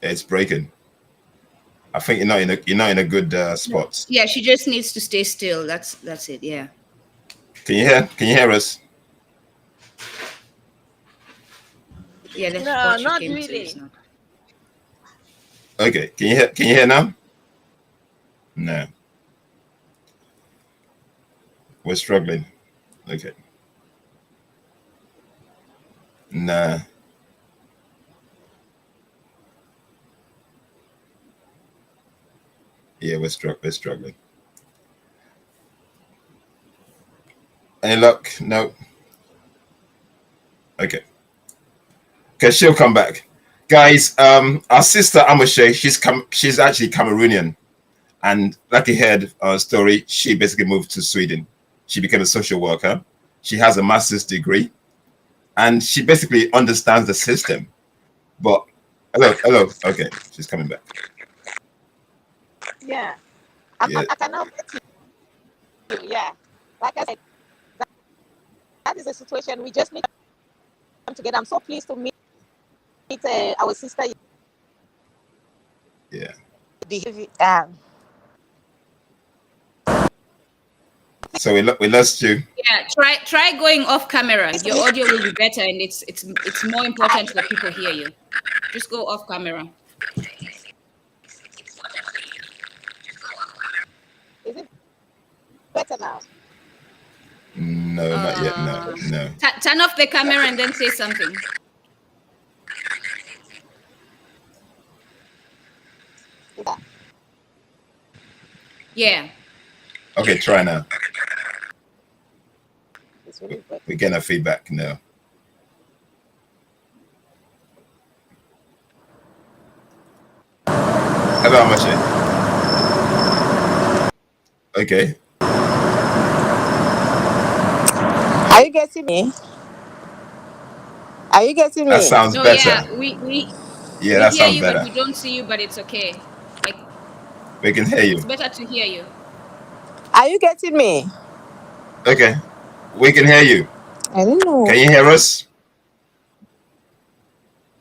Yeah, it's breaking. I think you're not in a good spot. Yeah, she just needs to stay still. That's it. Yeah. Can you hear us? Yeah, that's No, what she not came to, really. it's not. Okay. Can you hear now? No. We're struggling. Okay. Nah. Yeah, we're struggling. Any luck? No. Okay. Okay, she'll come back. Guys, our sister Amose, she's actually Cameroonian. And like you heard our story, she basically moved to Sweden. She became a social worker. She has a master's degree. And she basically understands the system. But hello. Okay, she's coming back. Yeah. Yeah. I cannot get you. Yeah. Like I said, that is a situation we just need to come together. I'm so pleased to meet our sister. Yeah. So we lost you. Yeah, try going off camera. Your audio will be better, and it's more important that people hear you. Just go off camera. Is it better now? No, not yet. No. Turn off the camera and then say something. Yeah. Okay, try now. It's really good. We're getting a feedback now. Hello, Amose. Okay. Are you getting me? Are you getting me? That sounds No, better. yeah, we That hear sounds you, better. but we don't see you. But it's okay. Like, We can hear you. it's better to hear you. Are you getting me? Okay. We can hear you. I don't know. Can you hear us?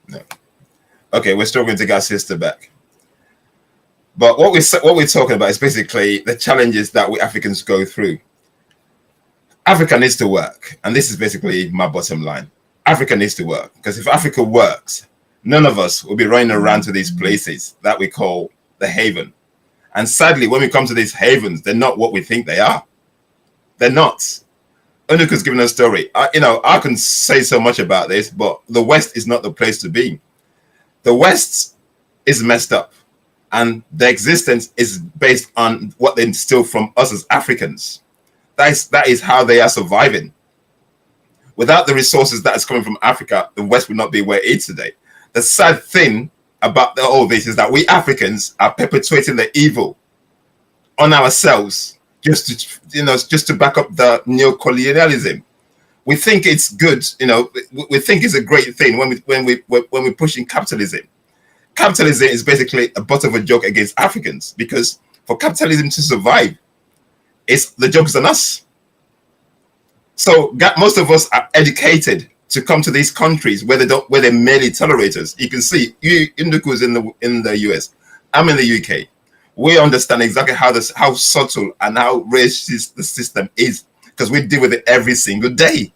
No. Okay, we're still going to get our sister back. But what we're talking about is basically the challenges that we Africans go through. Africa needs to work, and this is basically my bottom line. Africa needs to work, because if Africa works, none of us will be running around to these places that we call the haven. And sadly, when we come to these havens, they're not what we think they are. They're not. Unduku's given a story. I can say so much about this, but the West is not the place to be. The West is messed up, and their existence is based on what they instill from us as Africans. That is how they are surviving. Without the resources that is coming from Africa, the West would not be where it is today. The sad thing about all this is that we Africans are perpetuating the evil on ourselves just to back up the neocolonialism. we think it's good, we think it's a great thing when we're pushing capitalism. Capitalism is basically a butt of a joke against Africans, because for capitalism to survive, the joke is on us. So most of us are educated to come to these countries where they merely tolerate us. You can see Unduku's in the US. I'm in the UK. We understand exactly how subtle and how racist the system is, because we deal with it every single day.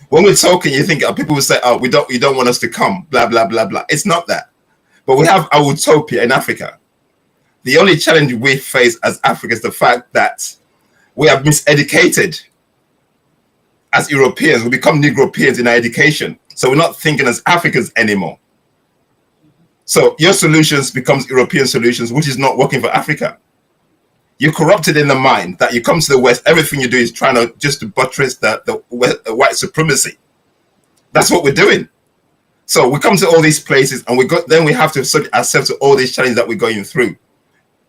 When we're talking, you think people will say, "Oh, you don't want us to come," blah blah blah blah. It's not that, but we have our utopia in Africa. The only challenge we face as Africans is the fact that we are miseducated. As Europeans, we become Negropeans in our education, so we're not thinking as Africans anymore. So your solutions becomes European solutions, which is not working for Africa. You're corrupted in the mind that you come to the West, everything you do is trying to buttress the white supremacy. That's what we're doing. So we come to all these places, and then we have to subject ourselves to all these challenges that we're going through.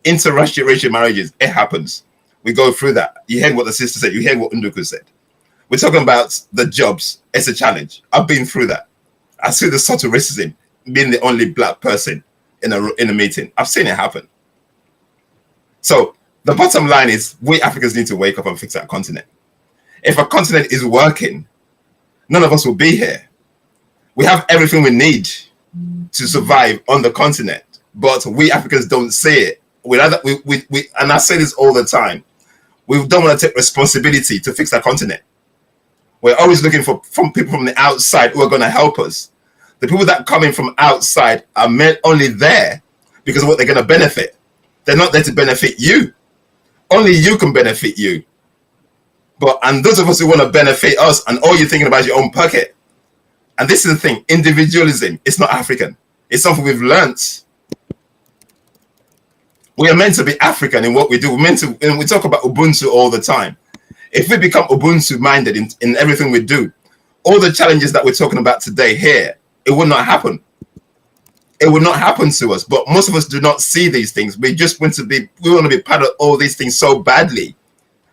Interracial marriages, it happens. We go through that. You heard what the sister said. You heard what Unduku said. We're talking about the jobs. It's a challenge. I've been through that. I see the subtle racism, being the only black person in a meeting. I've seen it happen. So the bottom line is, we Africans need to wake up and fix our continent. If a continent is working, none of us will be here. We have everything we need to survive on the continent, but we Africans don't see it. And I say this all the time. We don't want to take responsibility to fix our continent. We're always looking from people from the outside who are going to help us. The people that come in from outside are only there because of what they're going to benefit. They're not there to benefit you. Only you can benefit you. And those of us who want to benefit us, and all you're thinking about is your own pocket. And this is the thing, individualism, it's not African. It's something we've learnt. We are meant to be African in what we do. We're meant to, and we talk about Ubuntu all the time. If we become Ubuntu minded in everything we do, all the challenges that we're talking about today here, it will not happen. It will not happen to us. But most of us do not see these things. We want to be part of all these things so badly.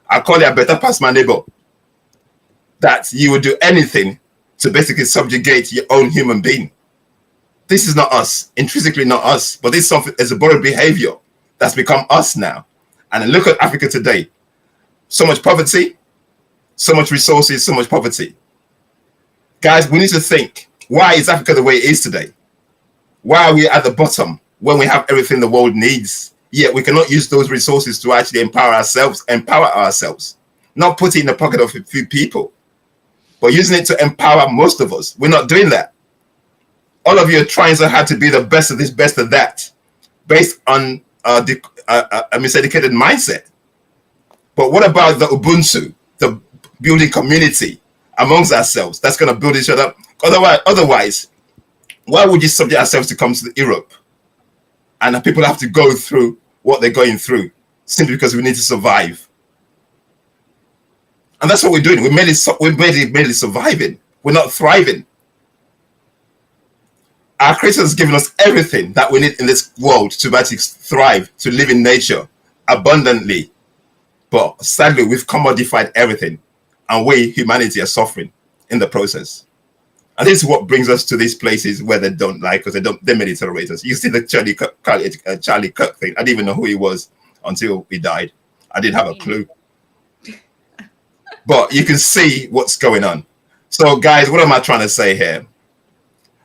I call it a better past my neighbor. That you would do anything to basically subjugate your own human being. This is not us, intrinsically not us, but this is something, it's a borrowed behavior that's become us now. And look at Africa today. So much poverty, so much resources, so much poverty. Guys, we need to think, why is Africa the way it is today? Why are we at the bottom when we have everything the world needs? Yet we cannot use those resources to actually empower ourselves, not put it in the pocket of a few people, but using it to empower most of us. We're not doing that. All of you are trying so hard to be the best of this, best of that, based on a miseducated mindset. But what about the Ubuntu, the building community amongst ourselves that's going to build each other up? Otherwise, why would you subject ourselves to come to Europe and people have to go through what they're going through simply because we need to survive? And that's what we're doing. We're merely surviving. We're not thriving. Our Creator has given us everything that we need in this world to actually thrive, to live in nature abundantly. But sadly, we've commodified everything, and we, humanity, are suffering in the process. And this is what brings us to these places where they don't like us, they merely tolerate us. You see the Charlie Kirk thing. I didn't even know who he was until he died. I didn't have a clue. But you can see what's going on. So, guys, what am I trying to say here?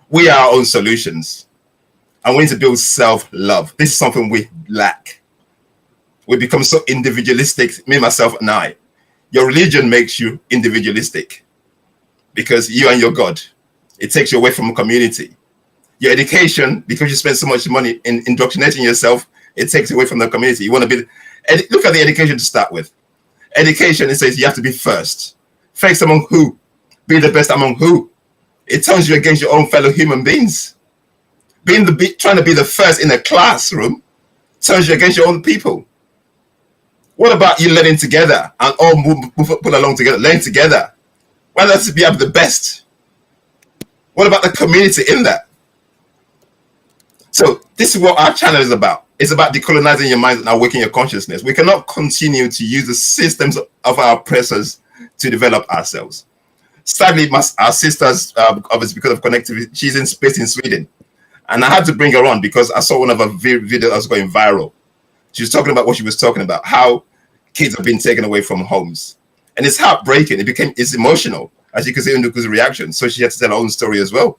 We are our own solutions, and we need to build self-love. This is something we lack. We become so individualistic, me, myself, and I. Your religion makes you individualistic because you and your God. It takes you away from a community. Your education, because you spend so much money in indoctrinating yourself, it takes you away from the community. You want to be, look at the education to start with. Education, it says you have to be first. First among who? Be the best among who? It turns you against your own fellow human beings. Trying to be the first in a classroom turns you against your own people. What about you learning together and all pull along together, learn together? Why not be able the best? What about the community in that? So this is what our channel is about. It's about decolonizing your mind and awakening your consciousness. We cannot continue to use the systems of our oppressors to develop ourselves. Sadly, our sister's, obviously because of connectivity, she's in space in Sweden. And I had to bring her on because I saw one of her videos that was going viral. She was talking about what she was talking about, how kids have been taken away from homes. And it's heartbreaking. It's emotional, as you can see in Nduku's reaction. So she had to tell her own story as well.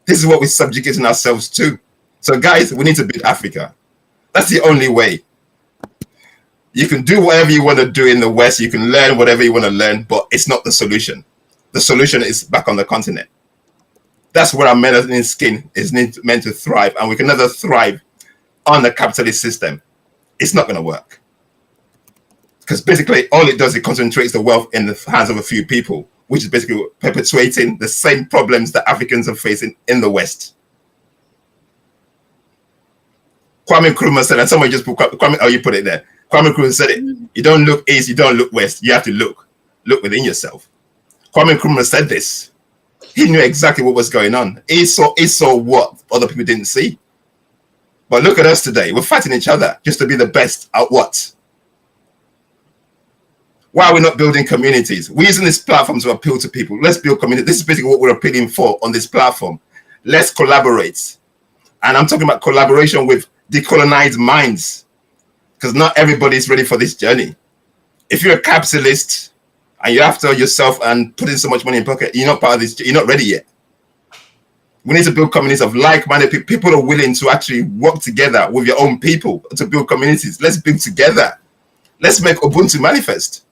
This is what we're subjugating ourselves to. So guys, we need to build Africa. That's the only way. You can do whatever you want to do in the West. You can learn whatever you want to learn, but it's not the solution. The solution is back on the continent. That's where our melanin skin is meant to thrive, and we can never thrive on the capitalist system. It's not going to work. Because basically, all it does is concentrates the wealth in the hands of a few people, which is basically perpetuating the same problems that Africans are facing in the West. Kwame Nkrumah said, and somebody just put Kwame, oh, you put it there. Kwame Nkrumah said it. You don't look east, you don't look west. You have to look within yourself. Kwame Nkrumah said this. He knew exactly what was going on. He saw what other people didn't see. But look at us today. We're fighting each other just to be the best at what? Why are we not building communities? We're using this platform to appeal to people. Let's build community. This is basically what we're appealing for on this platform. Let's collaborate. And I'm talking about collaboration with decolonized minds, because not everybody is ready for this journey. If you're a capitalist and you're after yourself and putting so much money in pocket, you're not part of this. You're not ready yet. We need to build communities of like-minded people. People are willing to actually work together with your own people to build communities. Let's build together. Let's make Ubuntu manifest.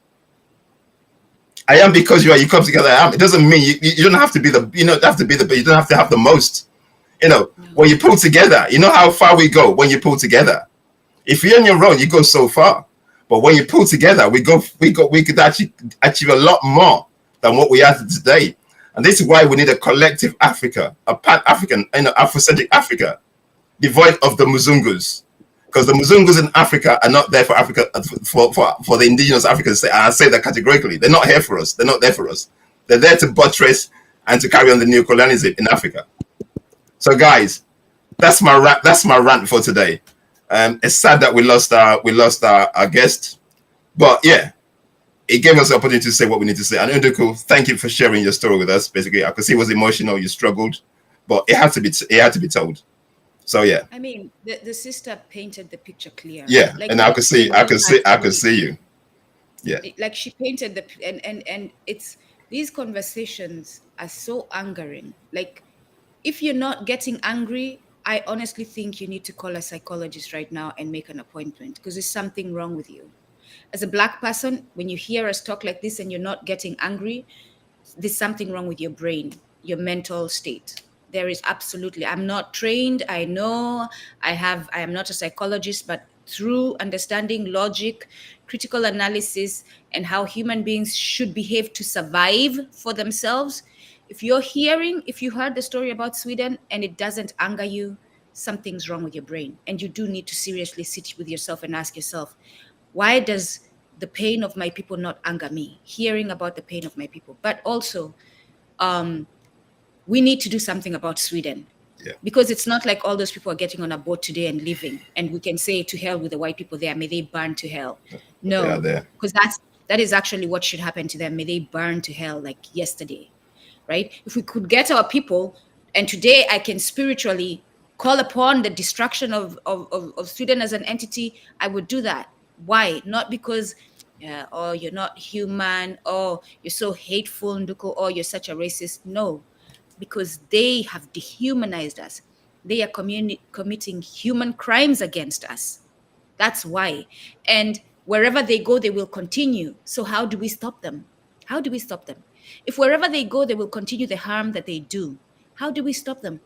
I am because you are. You come together. I am. It doesn't mean you don't have to be the. You don't have to be the. You don't have to have the most. When you pull together, you know how far we go when you pull together. If you're on your own, you go so far. But when you pull together, we could actually achieve a lot more than what we have today. And this is why we need a collective Africa, a Pan-African, Afrocentric Africa, devoid of the Muzungus. Because the Muzungus in Africa are not there for Africa, for the indigenous Africans. And I say that categorically. They're not here for us. They're not there for us. They're there to buttress and to carry on the neocolonialism in Africa. So guys, that's my rant for today. It's sad that we lost our guest, but yeah, it gave us the opportunity to say what we need to say. And Nduku, thank you for sharing your story with us. Basically, I could see it was emotional. You struggled, but it had to be told. So yeah. I mean, the sister painted the picture clear. Yeah, like, and I could see you. Yeah. Like she painted and it's, these conversations are so angering. Like, if you're not getting angry, I honestly think you need to call a psychologist right now and make an appointment, because there's something wrong with you. As a Black person, when you hear us talk like this and you're not getting angry, there's something wrong with your brain, your mental state. There is absolutely. I'm not trained. I know I am not a psychologist, but through understanding logic, critical analysis, and how human beings should behave to survive for themselves, if you heard the story about Sweden and it doesn't anger you, something's wrong with your brain. And you do need to seriously sit with yourself and ask yourself, why does the pain of my people not anger me? Hearing about the pain of my people. But also, we need to do something about Sweden. Yeah. Because it's not like all those people are getting on a boat today and leaving, and we can say to hell with the white people there, may they burn to hell. No, because that is actually what should happen to them. May they burn to hell like yesterday. Right? If we could get our people, and today I can spiritually call upon the destruction of Sweden as an entity, I would do that. Why? Not because, oh, you're not human, oh, you're so hateful, Nduku, oh, you're such a racist. No, because they have dehumanized us. They are committing human crimes against us. That's why. And wherever they go, they will continue. So how do we stop them? How do we stop them? If wherever they go, they will continue the harm that they do, how do we stop them?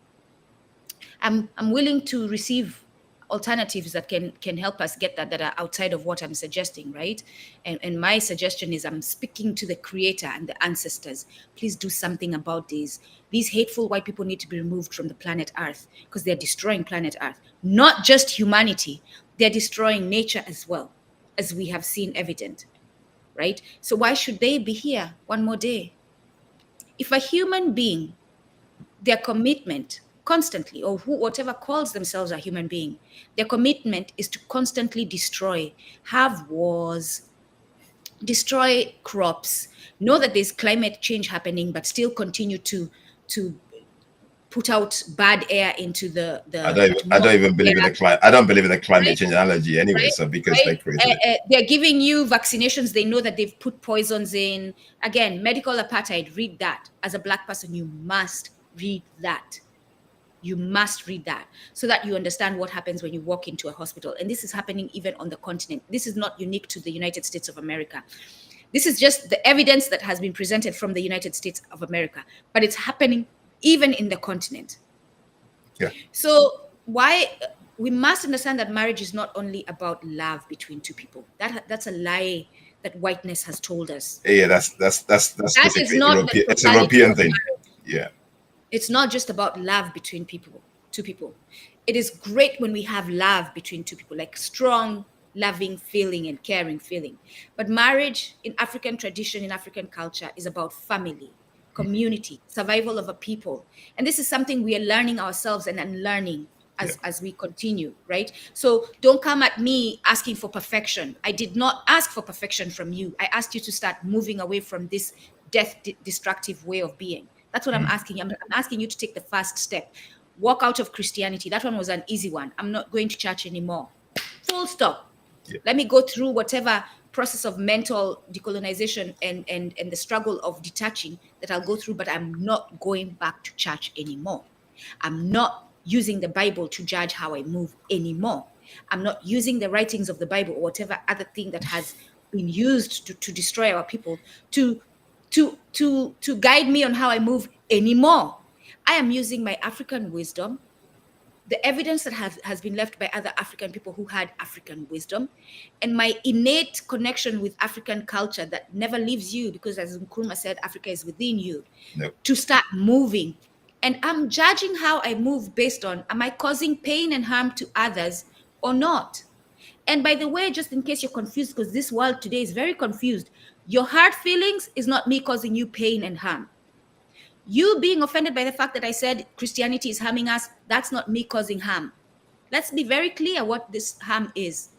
I'm willing to receive alternatives that can help us get that are outside of what I'm suggesting, right? And my suggestion is, I'm speaking to the creator and the ancestors. Please do something about these. These hateful white people need to be removed from the planet Earth, because they're destroying planet Earth. Not just humanity, they're destroying nature as well, as we have seen evident. Right? So why should they be here one more day? If a human being, their commitment constantly, or whatever calls themselves a human being, their commitment is to constantly destroy, have wars, destroy crops, know that there's climate change happening, but still continue to put out bad air into the I don't even believe in the climate. I don't believe in the climate right? change analogy anyway. Right? So because they created it. They're giving you vaccinations. They know that they've put poisons in. Again, medical apartheid. Read that. As a Black person, you must read that. You must read that so that you understand what happens when you walk into a hospital. And this is happening even on the continent. This is not unique to the United States of America. This is just the evidence that has been presented from the United States of America, but it's happening even in the continent. Yeah. So why we must understand that marriage is not only about love between two people. That's a lie that whiteness has told us. Yeah, that's That is not European. It's a European thing. Yeah. It's not just about love between two people. It is great when we have love between two people, like strong, loving feeling and caring feeling. But marriage in African tradition, in African culture, is about family, community, survival of a people. And this is something we are learning ourselves and unlearning as we continue, right? So don't come at me asking for perfection. I did not ask for perfection from you. I asked you to start moving away from this destructive way of being. That's what I'm asking. I'm asking you to take the first step. Walk out of Christianity. That one was an easy one. I'm not going to church anymore. Full stop. Yeah. Let me go through whatever process of mental decolonization and the struggle of detaching that I'll go through, but I'm not going back to church anymore. I'm not using the Bible to judge how I move anymore. I'm not using the writings of the Bible or whatever other thing that has been used to destroy our people to guide me on how I move anymore. I am using my African wisdom, the evidence that has been left by other African people who had African wisdom, and my innate connection with African culture that never leaves you, because as Nkrumah said, Africa is within you, to start moving. And I'm judging how I move based on, am I causing pain and harm to others or not? And by the way, just in case you're confused, because this world today is very confused, your hard feelings is not me causing you pain and harm. You being offended by the fact that I said Christianity is harming us, that's not me causing harm. Let's be very clear what this harm is.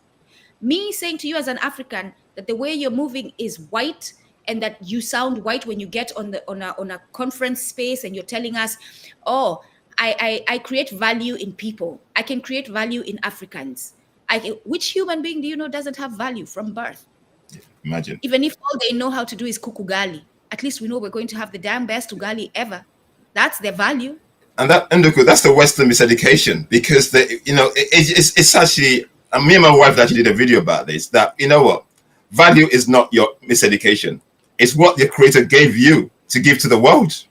Me saying to you as an African that the way you're moving is white and that you sound white when you get on a conference space and you're telling us, oh, I create value in people. I can create value in Africans. Which human being do you know doesn't have value from birth? Imagine. Even if all they know how to do is cook ugali, at least we know we're going to have the damn best ugali ever. That's their value. And that's the Western miseducation, because it's actually, and me and my wife actually did a video about this, that, you know what, value is not your miseducation. It's what the Creator gave you to give to the world.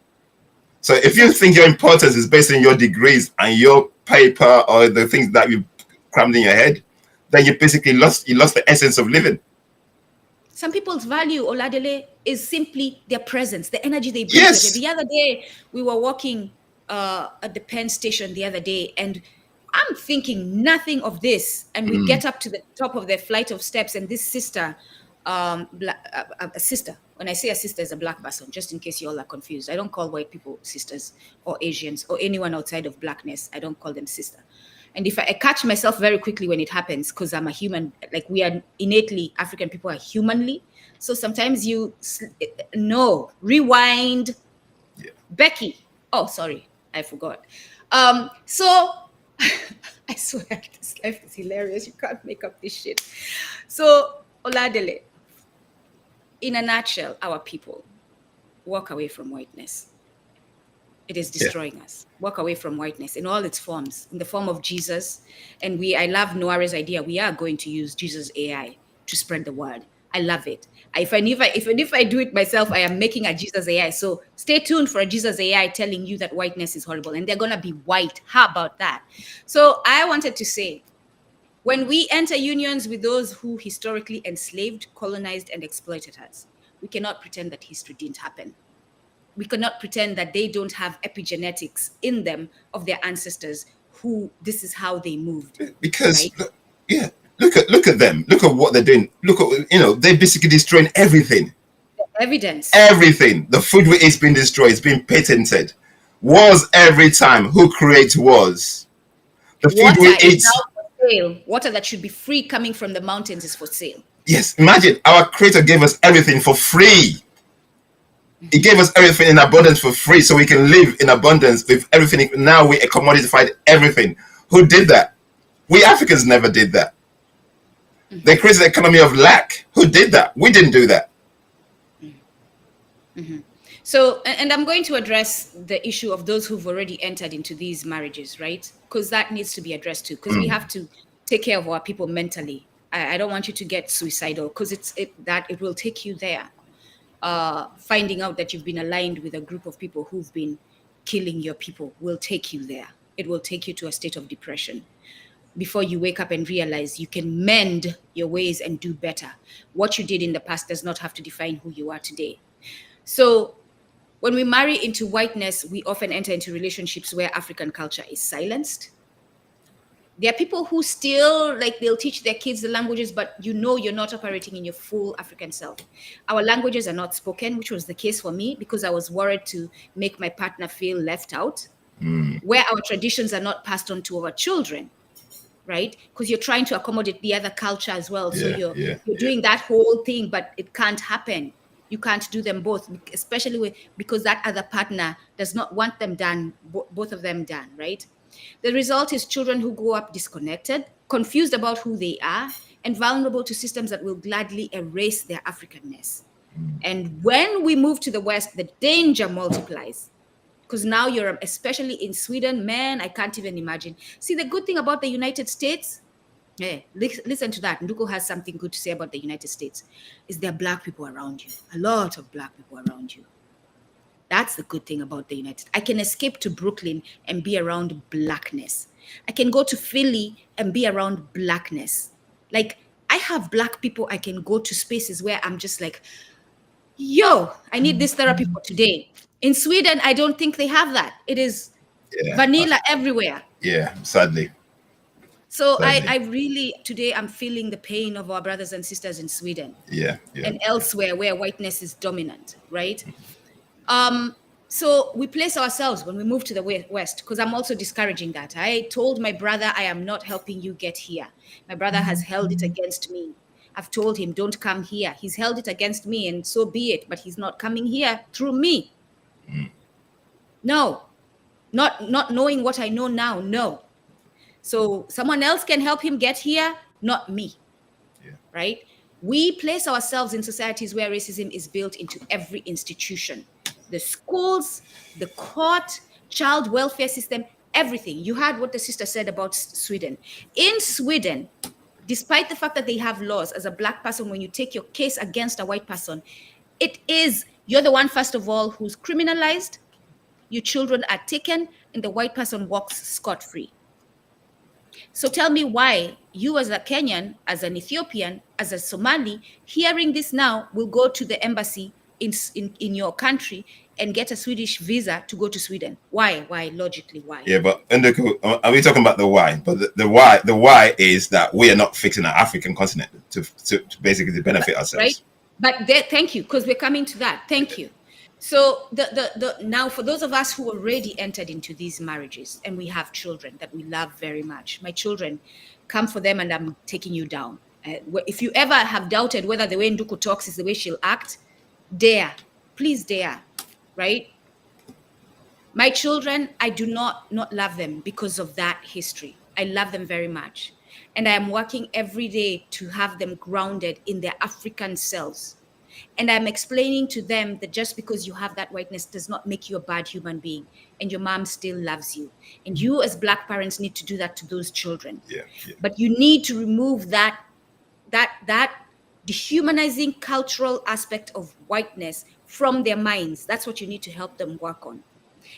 So if you think your importance is based on your degrees and your paper or the things that you crammed in your head, then you basically lost the essence of living. Some people's value, Oladele, is simply their presence, the energy they bring. Yes. The other day, we were walking at the Penn station the other day, and I'm thinking nothing of this. And we get up to the top of the flight of steps, and this sister, a sister, when I say a sister, is a Black person, just in case you all are confused. I don't call white people sisters or Asians or anyone outside of Blackness. I don't call them sister. And if I catch myself very quickly when it happens, because I'm a human, like we are innately, African people are humanly. So sometimes rewind. Yeah. Becky. Oh, sorry, I forgot. So I swear this life is hilarious. You can't make up this shit. So Oladele, in a nutshell, our people walk away from whiteness. It is destroying us. Walk away from whiteness in all its forms, in the form of Jesus. And I love Noira's idea. We are going to use Jesus AI to spread the word. I love it. If I do it myself, I am making a Jesus AI. So stay tuned for a Jesus AI telling you that whiteness is horrible, and they're going to be white. How about that? So I wanted to say, when we enter unions with those who historically enslaved, colonized, and exploited us, we cannot pretend that history didn't happen. We cannot pretend that they don't have epigenetics in them of their ancestors who this is how they moved. Because, right? Look at them. Look at what they're doing. Look at, they're basically destroying everything. The evidence. Everything. The food we eat is being destroyed. It's being patented. Wars every time. Who creates wars? The food we eat. Now for sale. Water that should be free coming from the mountains is for sale. Yes, imagine our Creator gave us everything for free. He gave us everything in abundance for free, so we can live in abundance with everything. Now we commodified everything. Who did that? We Africans never did that. They created the economy of lack. Who did that? We didn't do that. So, and I'm going to address the issue of those who've already entered into these marriages, right? Because that needs to be addressed too, because we have to take care of our people mentally. I don't want you to get suicidal, because it will take you there. Finding out that you've been aligned with a group of people who've been killing your people will take you there. It will take you to a state of depression before you wake up and realize you can mend your ways and do better. What you did in the past does not have to define who you are today. So when we marry into whiteness, we often enter into relationships where African culture is silenced. There are people who still, like, they'll teach their kids the languages, but you know you're not operating in your full African self. Our languages are not spoken, which was the case for me, because I was worried to make my partner feel left out. Where our traditions are not passed on to our children, right? Because you're trying to accommodate the other culture as well. So you're doing that whole thing, but it can't happen. You can't do them both, especially because that other partner does not want them done, both of them done, right? The result is children who grow up disconnected, confused about who they are, and vulnerable to systems that will gladly erase their Africanness. And when we move to the West, the danger multiplies. Because now you're, especially in Sweden, man, I can't even imagine. See, the good thing about the United States, listen to that. Nduko has something good to say about the United States, is there are Black people around you, a lot of Black people around you. That's the good thing about the United States. I can escape to Brooklyn and be around Blackness. I can go to Philly and be around Blackness. Like, I have Black people I can go to spaces where I'm just like, yo, I need this therapy for today. In Sweden, I don't think they have that. It is vanilla everywhere. Yeah, sadly. So I really, today I'm feeling the pain of our brothers and sisters in Sweden. And elsewhere where whiteness is dominant, right? So we place ourselves when we move to the West, because I'm also discouraging that. I told my brother, I am not helping you get here. My brother has held it against me. I've told him, don't come here. He's held it against me, and so be it. But he's not coming here through me. No, not knowing what I know now. No. So someone else can help him get here, not me. Right? We place ourselves in societies where racism is built into every institution. The schools, the court, child welfare system, everything. You heard what the sister said about Sweden. In Sweden, despite the fact that they have laws, as a Black person, when you take your case against a white person, it is, you're the one, first of all, who's criminalized, your children are taken, and the white person walks scot-free. So tell me why you, as a Kenyan, as an Ethiopian, as a Somali, hearing this now, will go to the embassy in your country and get a Swedish visa to go to Sweden. Why? Logically, why? Yeah, but are we talking about the why? But the why is that we are not fixing our African continent to basically benefit ourselves. Right. But thank you, because we're coming to that. Thank you. So now, for those of us who already entered into these marriages and we have children that we love very much, my children, come for them and I'm taking you down. If you ever have doubted whether the way Nduku talks is the way she'll act, dare, please dare, right? My children, I do not love them because of that history. I love them very much. And I am working every day to have them grounded in their African selves. And I'm explaining to them that just because you have that whiteness does not make you a bad human being, and your mom still loves you. And you as Black parents need to do that to those children. But you need to remove that dehumanizing cultural aspect of whiteness from their minds. That's what you need to help them work on.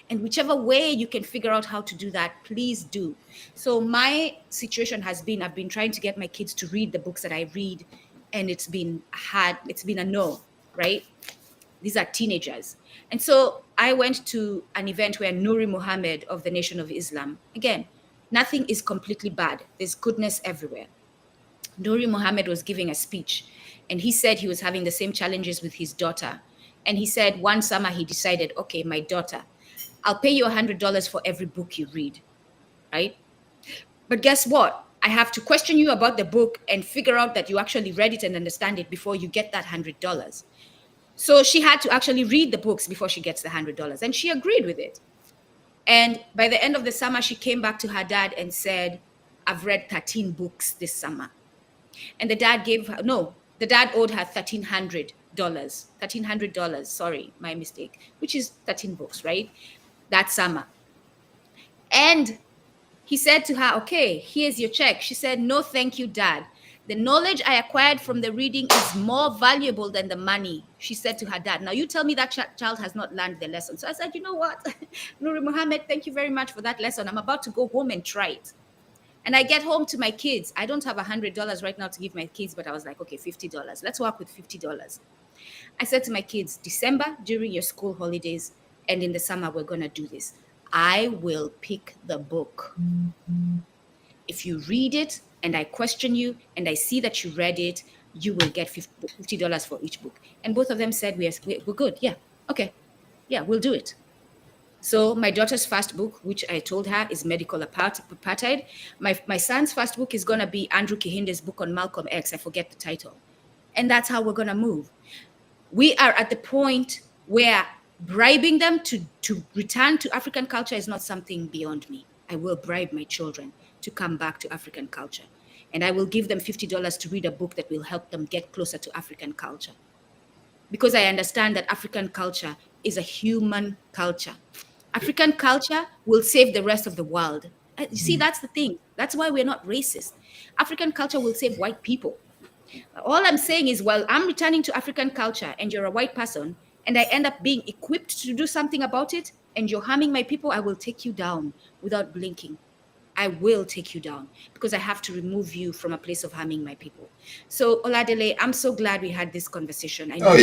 And whichever way you can figure out how to do that, please do. So my situation has been, I've been trying to get my kids to read the books that I read, and it's been hard. It's been a no, right? These are teenagers. And so I went to an event where Nuri Muhammad of the Nation of Islam, again, nothing is completely bad. There's goodness everywhere. Nuri Muhammad was giving a speech, and he said he was having the same challenges with his daughter. And he said one summer he decided, okay, my daughter, I'll pay you $100 for every book you read, right? But guess what? I have to question you about the book and figure out that you actually read it and understand it before you get that $100. So she had to actually read the books before she gets the $100. And she agreed with it. And by the end of the summer, she came back to her dad and said, I've read 13 books this summer. And the dad the dad owed her $1,300, sorry, my mistake, which is 13 books, right? That summer. And he said to her, okay, here's your check. She said, no, thank you, Dad. The knowledge I acquired from the reading is more valuable than the money, she said to her dad. Now, you tell me that child has not learned the lesson. So I said, you know what? Nuri Muhammad, thank you very much for that lesson. I'm about to go home and try it. And I get home to my kids. I don't have $100 right now to give my kids, but I was like, okay, $50. Let's work with $50. I said to my kids, December, during your school holidays, and in the summer, we're going to do this. I will pick the book. If you read it and I question you and I see that you read it, you will get $50 for each book. And both of them said, we're good. Yeah. Okay. Yeah, we'll do it. So my daughter's first book, which I told her is Medical Apartheid. My son's first book is going to be Andrew Kihinde's book on Malcolm X. I forget the title. And that's how we're going to move. We are at the point where bribing them to return to African culture is not something beyond me. I will bribe my children to come back to African culture. And I will give them $50 to read a book that will help them get closer to African culture. Because I understand that African culture is a human culture. African culture will save the rest of the world. You see, that's the thing. That's why we're not racist. African culture will save white people. All I'm saying is, while I'm returning to African culture and you're a white person, and I end up being equipped to do something about it, and you're harming my people, I will take you down without blinking. I will take you down because I have to remove you from a place of harming my people. So, Oladele, I'm so glad we had this conversation. I know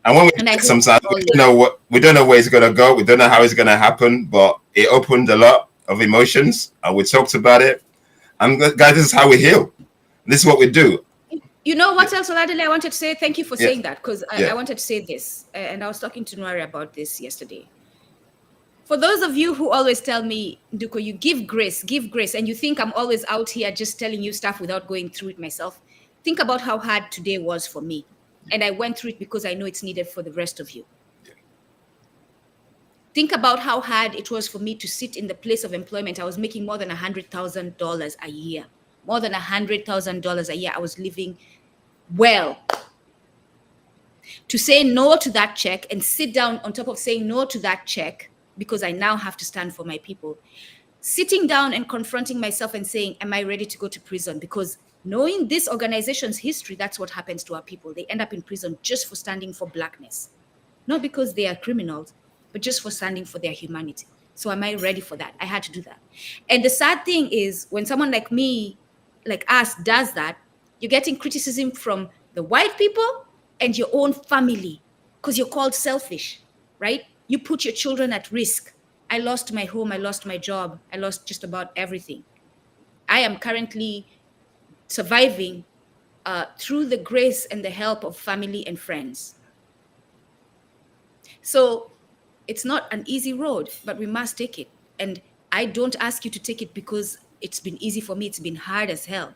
And when we sometimes we don't know where it's gonna go, we don't know how it's gonna happen, but it opened a lot of emotions, and we talked about it. And guys, this is how we heal. This is what we do. You know what else, Oladele, I wanted to say? Thank you for saying that, because I wanted to say this, and I was talking to Nwari about this yesterday. For those of you who always tell me, Nduko, you give grace, and you think I'm always out here just telling you stuff without going through it myself, think about how hard today was for me. And I went through it because I know it's needed for the rest of you. Think about how hard it was for me to sit in the place of employment. I was making more than $100,000 a year. More than $100,000 a year. I was living well. To say no to that check and sit down on top of saying no to that check, because I now have to stand for my people. Sitting down and confronting myself and saying, am I ready to go to prison? Because knowing this organization's history, that's what happens to our people. They end up in prison just for standing for blackness. Not because they are criminals, but just for standing for their humanity. So am I ready for that? I had to do that. And the sad thing is, when someone like me, like us, does that, you're getting criticism from the white people and your own family because you're called selfish, right? You put your children at risk. I lost my home. I lost my job. I lost just about everything. I am currently surviving through the grace and the help of family and friends. So it's not an easy road, but we must take it. And I don't ask you to take it because it's been easy for me. It's been hard as hell.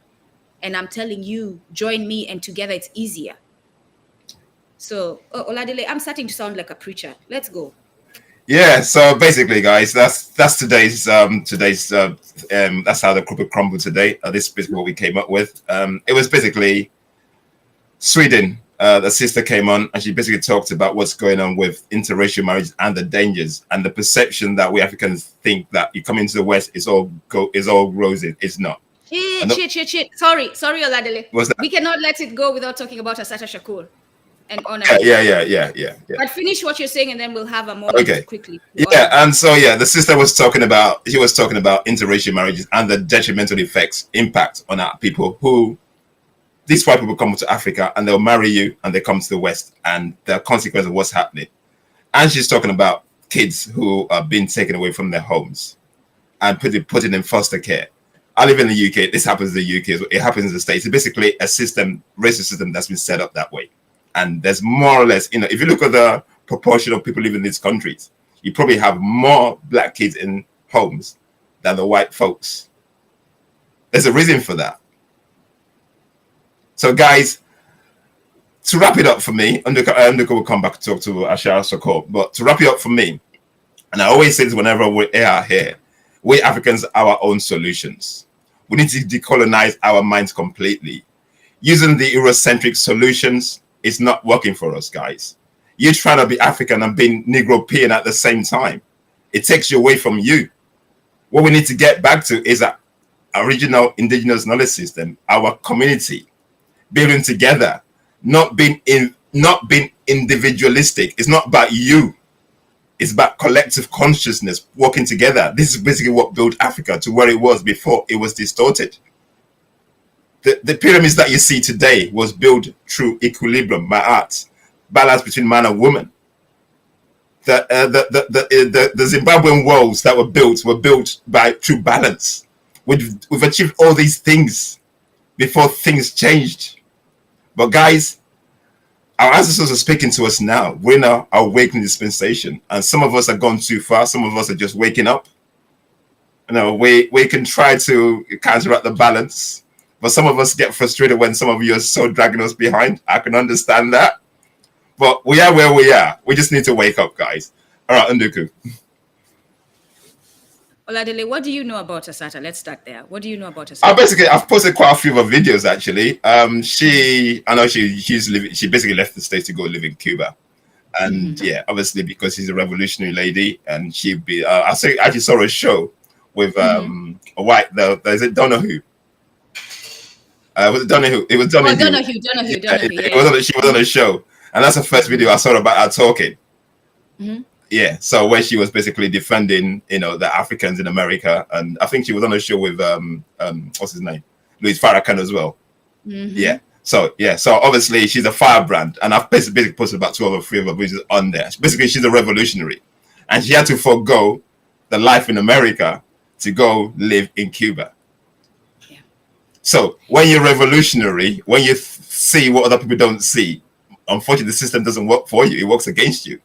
And I'm telling you, join me and together it's easier. So, Oladele, I'm starting to sound like a preacher. Let's go. Yeah, so basically, guys, that's today's that's how the cookie crumbled today. This is what we came up with. It was basically Sweden. The sister came on and she basically talked about what's going on with interracial marriage and the dangers and the perception that we Africans think that you come into the West is all rosy. It's not. Shit. Sorry, Oladele. We cannot let it go without talking about Assata Shakur. And honor. Yeah. But finish what you're saying, and then we'll have a moment quickly. Yeah, and so the sister was talking about interracial marriages and the detrimental impact on our people. Who these white people come to Africa and they'll marry you, and they come to the West, and the consequence of what's happening. And she's talking about kids who are being taken away from their homes and put in foster care. I live in the UK. This happens in the UK. It happens in the States. It's basically a racist system that's been set up that way. And there's more or less, if you look at the proportion of people living in these countries, you probably have more black kids in homes than the white folks. There's a reason for that. So, guys, to wrap it up for me, Underco will come back to talk to Ashara Sokol, but to wrap it up for me, and I always say this whenever we are here, we Africans are our own solutions. We need to decolonize our minds completely. Using the Eurocentric solutions is not working for us, guys. You're trying to be African and being Negropean at the same time. It takes you away from you. What we need to get back to is our original indigenous knowledge system, our community, building together, not being individualistic. It's not about you. It's about collective consciousness working together. This is basically what built Africa to where it was before it was distorted. The pyramids that you see today was built through equilibrium, ma'at, balance between man and woman. The Zimbabwean walls that were built by true balance. We've achieved all these things before things changed. But guys, our ancestors are speaking to us now. We're in our awakening dispensation, and some of us have gone too far. Some of us are just waking up. You know, we can try to counteract the balance, but some of us get frustrated when some of you are so dragging us behind. I can understand that, but we are where we are. We just need to wake up, guys. All right, Unduku. Oladele, what do you know about Asata? Let's start there. What do you know about Asata? I've posted quite a few of her videos actually. She basically left the States to go live in Cuba, and yeah, obviously because she's a revolutionary lady, and she'd be. I actually saw a show with a white. Is it Donahue? Was it Donahue? It was Donahue. Oh, Donahue. Yeah. She was on a show, and that's the first video I saw about her talking. Yeah, so where she was basically defending, the Africans in America, and I think she was on a show with what's his name, Louis Farrakhan as well. Yeah, so obviously she's a firebrand, and I've basically posted about 2 or 3 of her videos on there. Basically, she's a revolutionary, and she had to forego the life in America to go live in Cuba. Yeah. So when you're revolutionary, when you see what other people don't see, unfortunately, the system doesn't work for you; it works against you.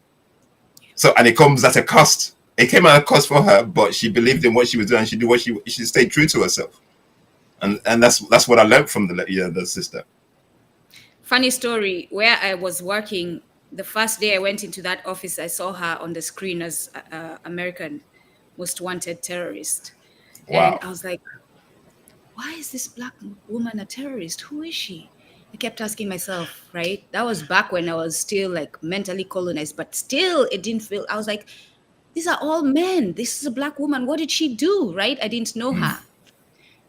So, and it comes at a cost. It came at a cost for her, but she believed in what she was doing. She did what she stayed true to herself, and that's what I learned from the sister. Funny story. Where I was working, the first day I went into that office, I saw her on the screen as American Most Wanted terrorist, and I was like, "Why is this black woman a terrorist? Who is she?" I kept asking myself, right? That was back when I was still like mentally colonized, but still it didn't feel, I was like, these are all men. This is a black woman. What did she do, right? I didn't know her.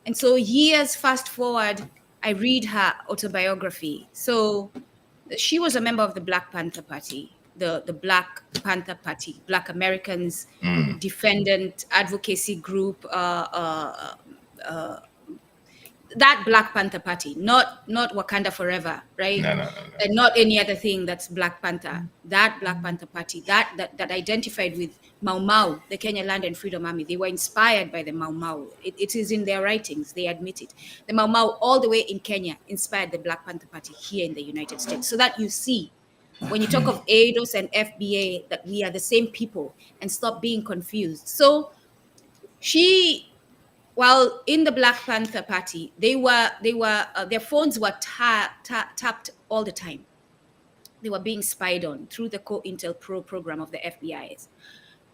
And so years fast forward, I read her autobiography. So she was a member of the Black Panther Party, the Black Panther Party, Black Americans defendant advocacy group, that Black Panther Party, not Wakanda Forever, right? No. And not any other thing that's Black Panther. That Black Panther Party, that identified with Mau Mau, the Kenya Land and Freedom Army. They were inspired by the Mau Mau. It is in their writings, they admit it. The Mau Mau, all the way in Kenya, inspired the Black Panther Party here in the United States. So that you see, when you talk of ADOS and FBA, that we are the same people, and stop being confused. So while in the Black Panther Party, their phones were tapped all the time. They were being spied on through the COINTELPRO program of the FBI.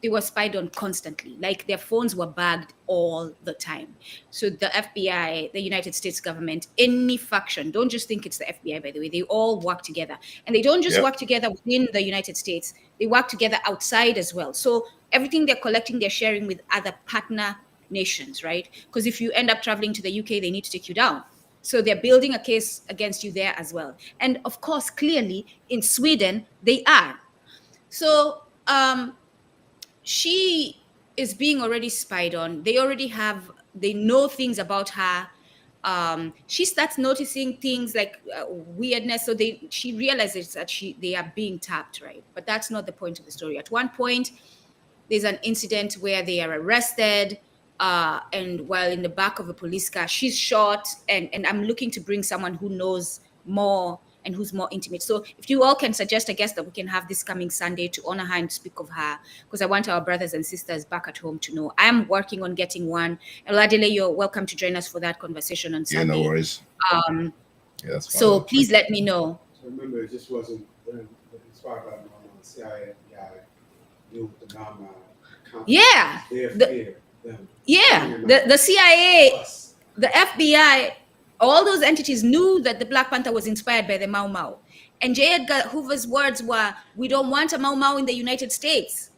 They were spied on constantly, like their phones were bagged all the time. So the FBI, the United States government, any faction, don't just think it's the FBI, by the way, they all work together. And they don't just work together within the United States, they work together outside as well. So everything they're collecting, they're sharing with other partner nations, right? Because if you end up traveling to the UK, they need to take you down. So they're building a case against you there as well. And of course, clearly in Sweden, they are. So she is being already spied on. They know things about her. She starts noticing things like weirdness. So she realizes that they are being tapped, right? But that's not the point of the story. At one point, there's an incident where they are arrested. And while in the back of a police car, she's shot, and I'm looking to bring someone who knows more and who's more intimate. So if you all can suggest a guest that we can have this coming Sunday to honor her and speak of her, because I want our brothers and sisters back at home to know. I'm working on getting one. Oladile, you're welcome to join us for that conversation on Sunday. Yeah, no worries. Yeah, so please let me know. So remember, it just wasn't inspired by the CIA, FBI, deal with the Mama. Yeah. The CIA, the FBI, all those entities knew that the Black Panther was inspired by the Mau Mau. And J. Edgar Hoover's words were, we don't want a Mau Mau in the United States.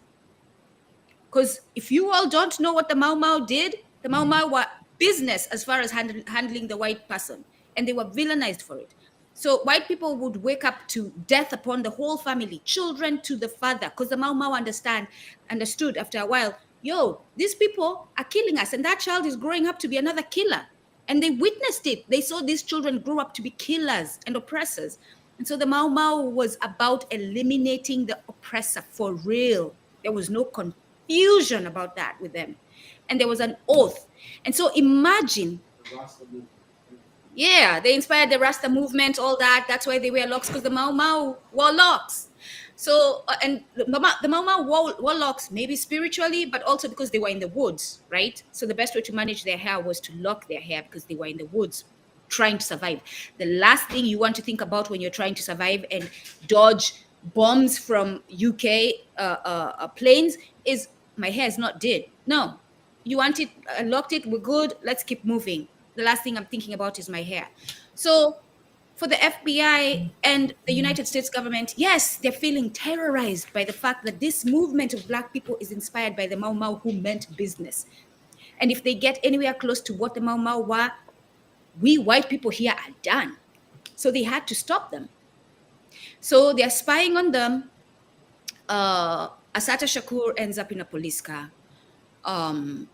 Because if you all don't know what the Mau Mau did, the Mau Mau were business as far as handling the white person. And they were villainized for it. So white people would wake up to death upon the whole family, children to the father, because the Mau Mau understood after a while, yo, these people are killing us, and that child is growing up to be another killer. And they witnessed it. They saw these children grow up to be killers and oppressors. And so the Mau Mau was about eliminating the oppressor for real. There was no confusion about that with them. And there was an oath. And so imagine... Yeah, they inspired the Rasta movement, all that. That's why they wear locks, because the Mau Mau wore locks. So, and the Mau Mau wore locks, maybe spiritually, but also because they were in the woods, right? So the best way to manage their hair was to lock their hair because they were in the woods trying to survive. The last thing you want to think about when you're trying to survive and dodge bombs from UK planes is, my hair is not dead. No, you want it, I locked it, we're good, let's keep moving. The last thing I'm thinking about is my hair. So for the FBI and the United States government, yes, they're feeling terrorized by the fact that this movement of Black people is inspired by the Mau Mau who meant business. And if they get anywhere close to what the Mau Mau were, we white people here are done. So they had to stop them. So they're spying on them. Assata Shakur ends up in a police car.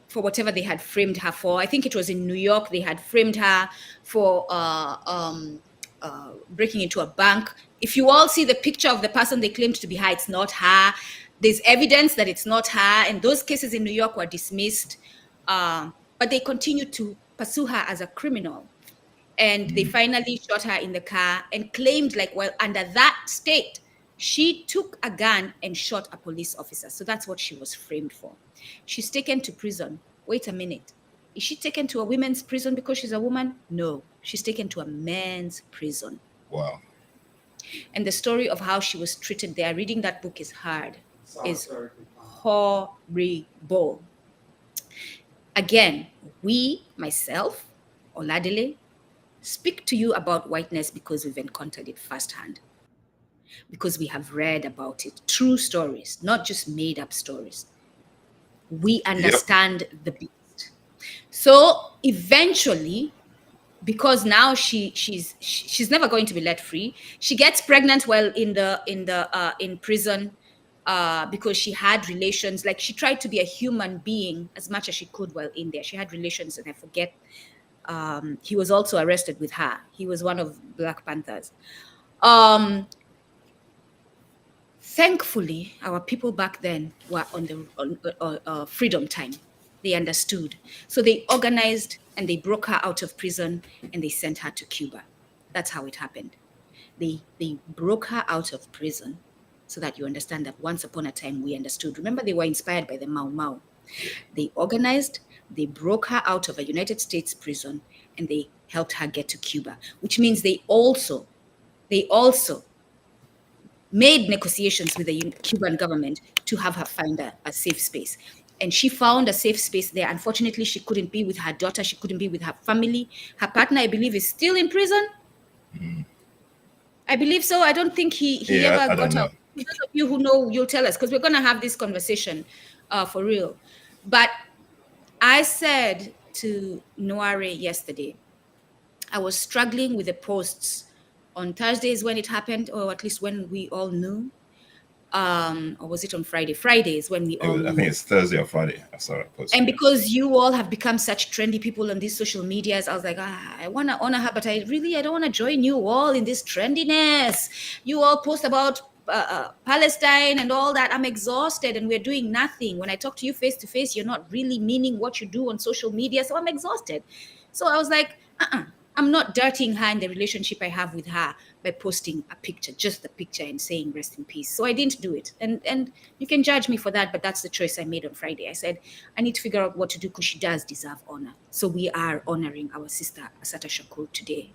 For whatever they had framed her for. I think it was in New York, they had framed her for breaking into a bank. If you all see the picture of the person they claimed to be her, it's not her. There's evidence that it's not her, and those cases in New York were dismissed. But they continued to pursue her as a criminal. And they finally shot her in the car and claimed, like, well, under that state, she took a gun and shot a police officer. So that's what she was framed for. She's taken to prison. Wait a minute. Is she taken to a women's prison because she's a woman? No. She's taken to a men's prison. Wow. And the story of how she was treated there, reading that book is hard. Is horrible. Again, we, myself, Oladile, speak to you about whiteness because we've encountered it firsthand. Because we have read about it. True stories, not just made up stories. We understand the beast. So eventually, because now she's never going to be let free, she gets pregnant while in prison because she had relations. Like, she tried to be a human being as much as she could while in there. She had relations, and I forget. He was also arrested with her. He was one of Black Panthers. Thankfully, our people back then were on the freedom time. They understood. So they organized and they broke her out of prison and they sent her to Cuba. That's how it happened. They broke her out of prison so that you understand that once upon a time we understood. Remember, they were inspired by the Mau Mau. They organized, they broke her out of a United States prison and they helped her get to Cuba, which means they also made negotiations with the Cuban government to have her find a safe space. And she found a safe space there. Unfortunately, she couldn't be with her daughter. She couldn't be with her family. Her partner, I believe, is still in prison. I believe so. I don't think he ever got out. Those of you who know, you'll tell us, because we're going to have this conversation for real. But I said to Noire yesterday, I was struggling with the posts on Thursdays when it happened, or at least when we all knew. Or was it on Friday? Fridays when we all knew. I think it's Thursday or Friday. I saw it posted. And because you all have become such trendy people on these social medias, I was like, I want to honor her, but I don't want to join you all in this trendiness. You all post about Palestine and all that. I'm exhausted and we're doing nothing. When I talk to you face to face, you're not really meaning what you do on social media. So I'm exhausted. So I was like, I'm not dirtying her in the relationship I have with her by posting a picture, just the picture, and saying rest in peace. So I didn't do it. And you can judge me for that, but that's the choice I made on Friday. I said, I need to figure out what to do because she does deserve honor. So we are honoring our sister, Asata Shakur, today.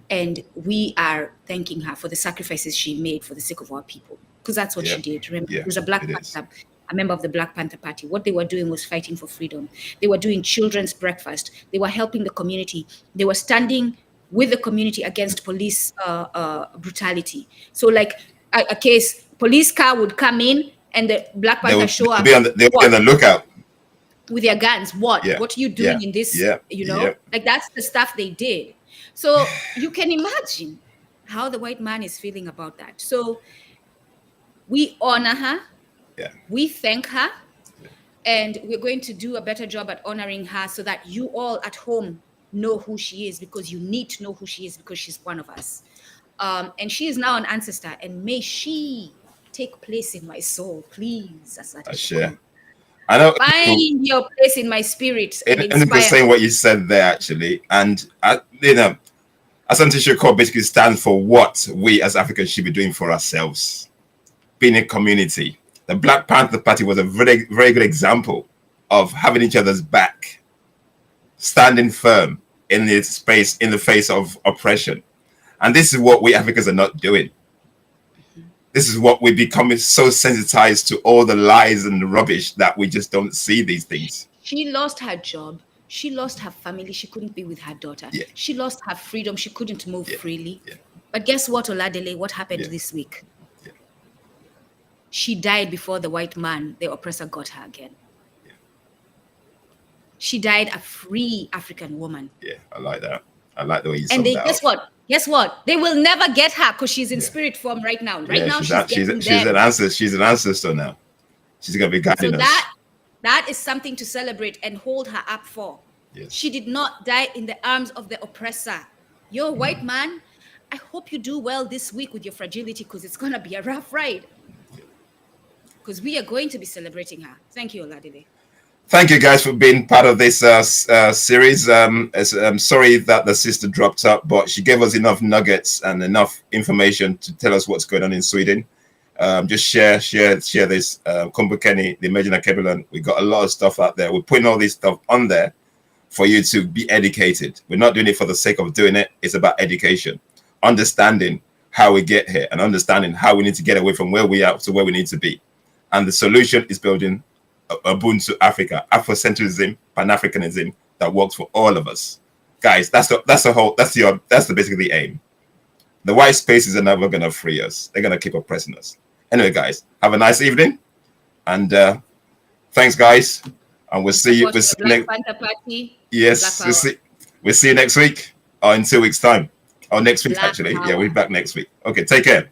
And we are thanking her for the sacrifices she made for the sake of our people. Because that's what she did. Remember, it was a Black Panther, a member of the Black Panther Party. What they were doing was fighting for freedom. They were doing children's breakfast. They were helping the community. They were standing with the community against police brutality. So like a case, police car would come in and the Black Panther show up. They'll be on the lookout. With their guns. What? Yeah. What are you doing in this? You know, like that's the stuff they did. So you can imagine how the white man is feeling about that. So we honor her. Yeah. We thank her. And we're going to do a better job at honoring her so that you all at home know who she is, because you need to know who she is, because she's one of us. And she is now an ancestor, and may she take place in my soul, please. Ashe. I know. Find your place in my spirit. And inspire. Saying what you said there, actually, and you know, Asante Shakur basically stands for what we as Africans should be doing for ourselves, being a community. The Black Panther Party was a very, very good example of having each other's back, standing firm in this space, in the face of oppression. And this is what we Africans are not doing. This is what we're becoming so sensitized to, all the lies and the rubbish, that we just don't see these things. She lost her job. She lost her family. She couldn't be with her daughter. Yeah. She lost her freedom. She couldn't move freely. Yeah. But guess what, Oladele? What happened this week? Yeah. She died before the white man, the oppressor, got her again. Yeah. She died a free African woman. Yeah, I like that. I like the way you said that. And they, guess what? Guess what? They will never get her because she's in spirit form right now. Right now, she's an ancestor. She's an ancestor now. She's gonna be guiding us. That is something to celebrate and hold her up for. Yes. She did not die in the arms of the oppressor. You're a white man. I hope you do well this week with your fragility, because it's gonna be a rough ride. Because we are going to be celebrating her. Thank you, Oladile. Thank you guys for being part of this series. I'm sorry that the sister dropped up, but she gave us enough nuggets and enough information to tell us what's going on in Sweden. Just share this. Kumbukeni, the emerging Alkebulan. We got a lot of stuff out there. We're putting all this stuff on there for you to be educated. We're not doing it for the sake of doing it. It's about education, understanding how we get here, and understanding how we need to get away from where we are to where we need to be. And the solution is building Ubuntu Africa, Afrocentrism, Pan-Africanism that works for all of us, guys. That's basically the aim. The white spaces are never gonna free us. They're gonna keep oppressing us. Anyway, guys, have a nice evening, and thanks, guys. And we'll see you. Yes, we'll see you next week, or in 2 weeks' time, or next week actually. Yeah, we'll be back next week. Okay, take care.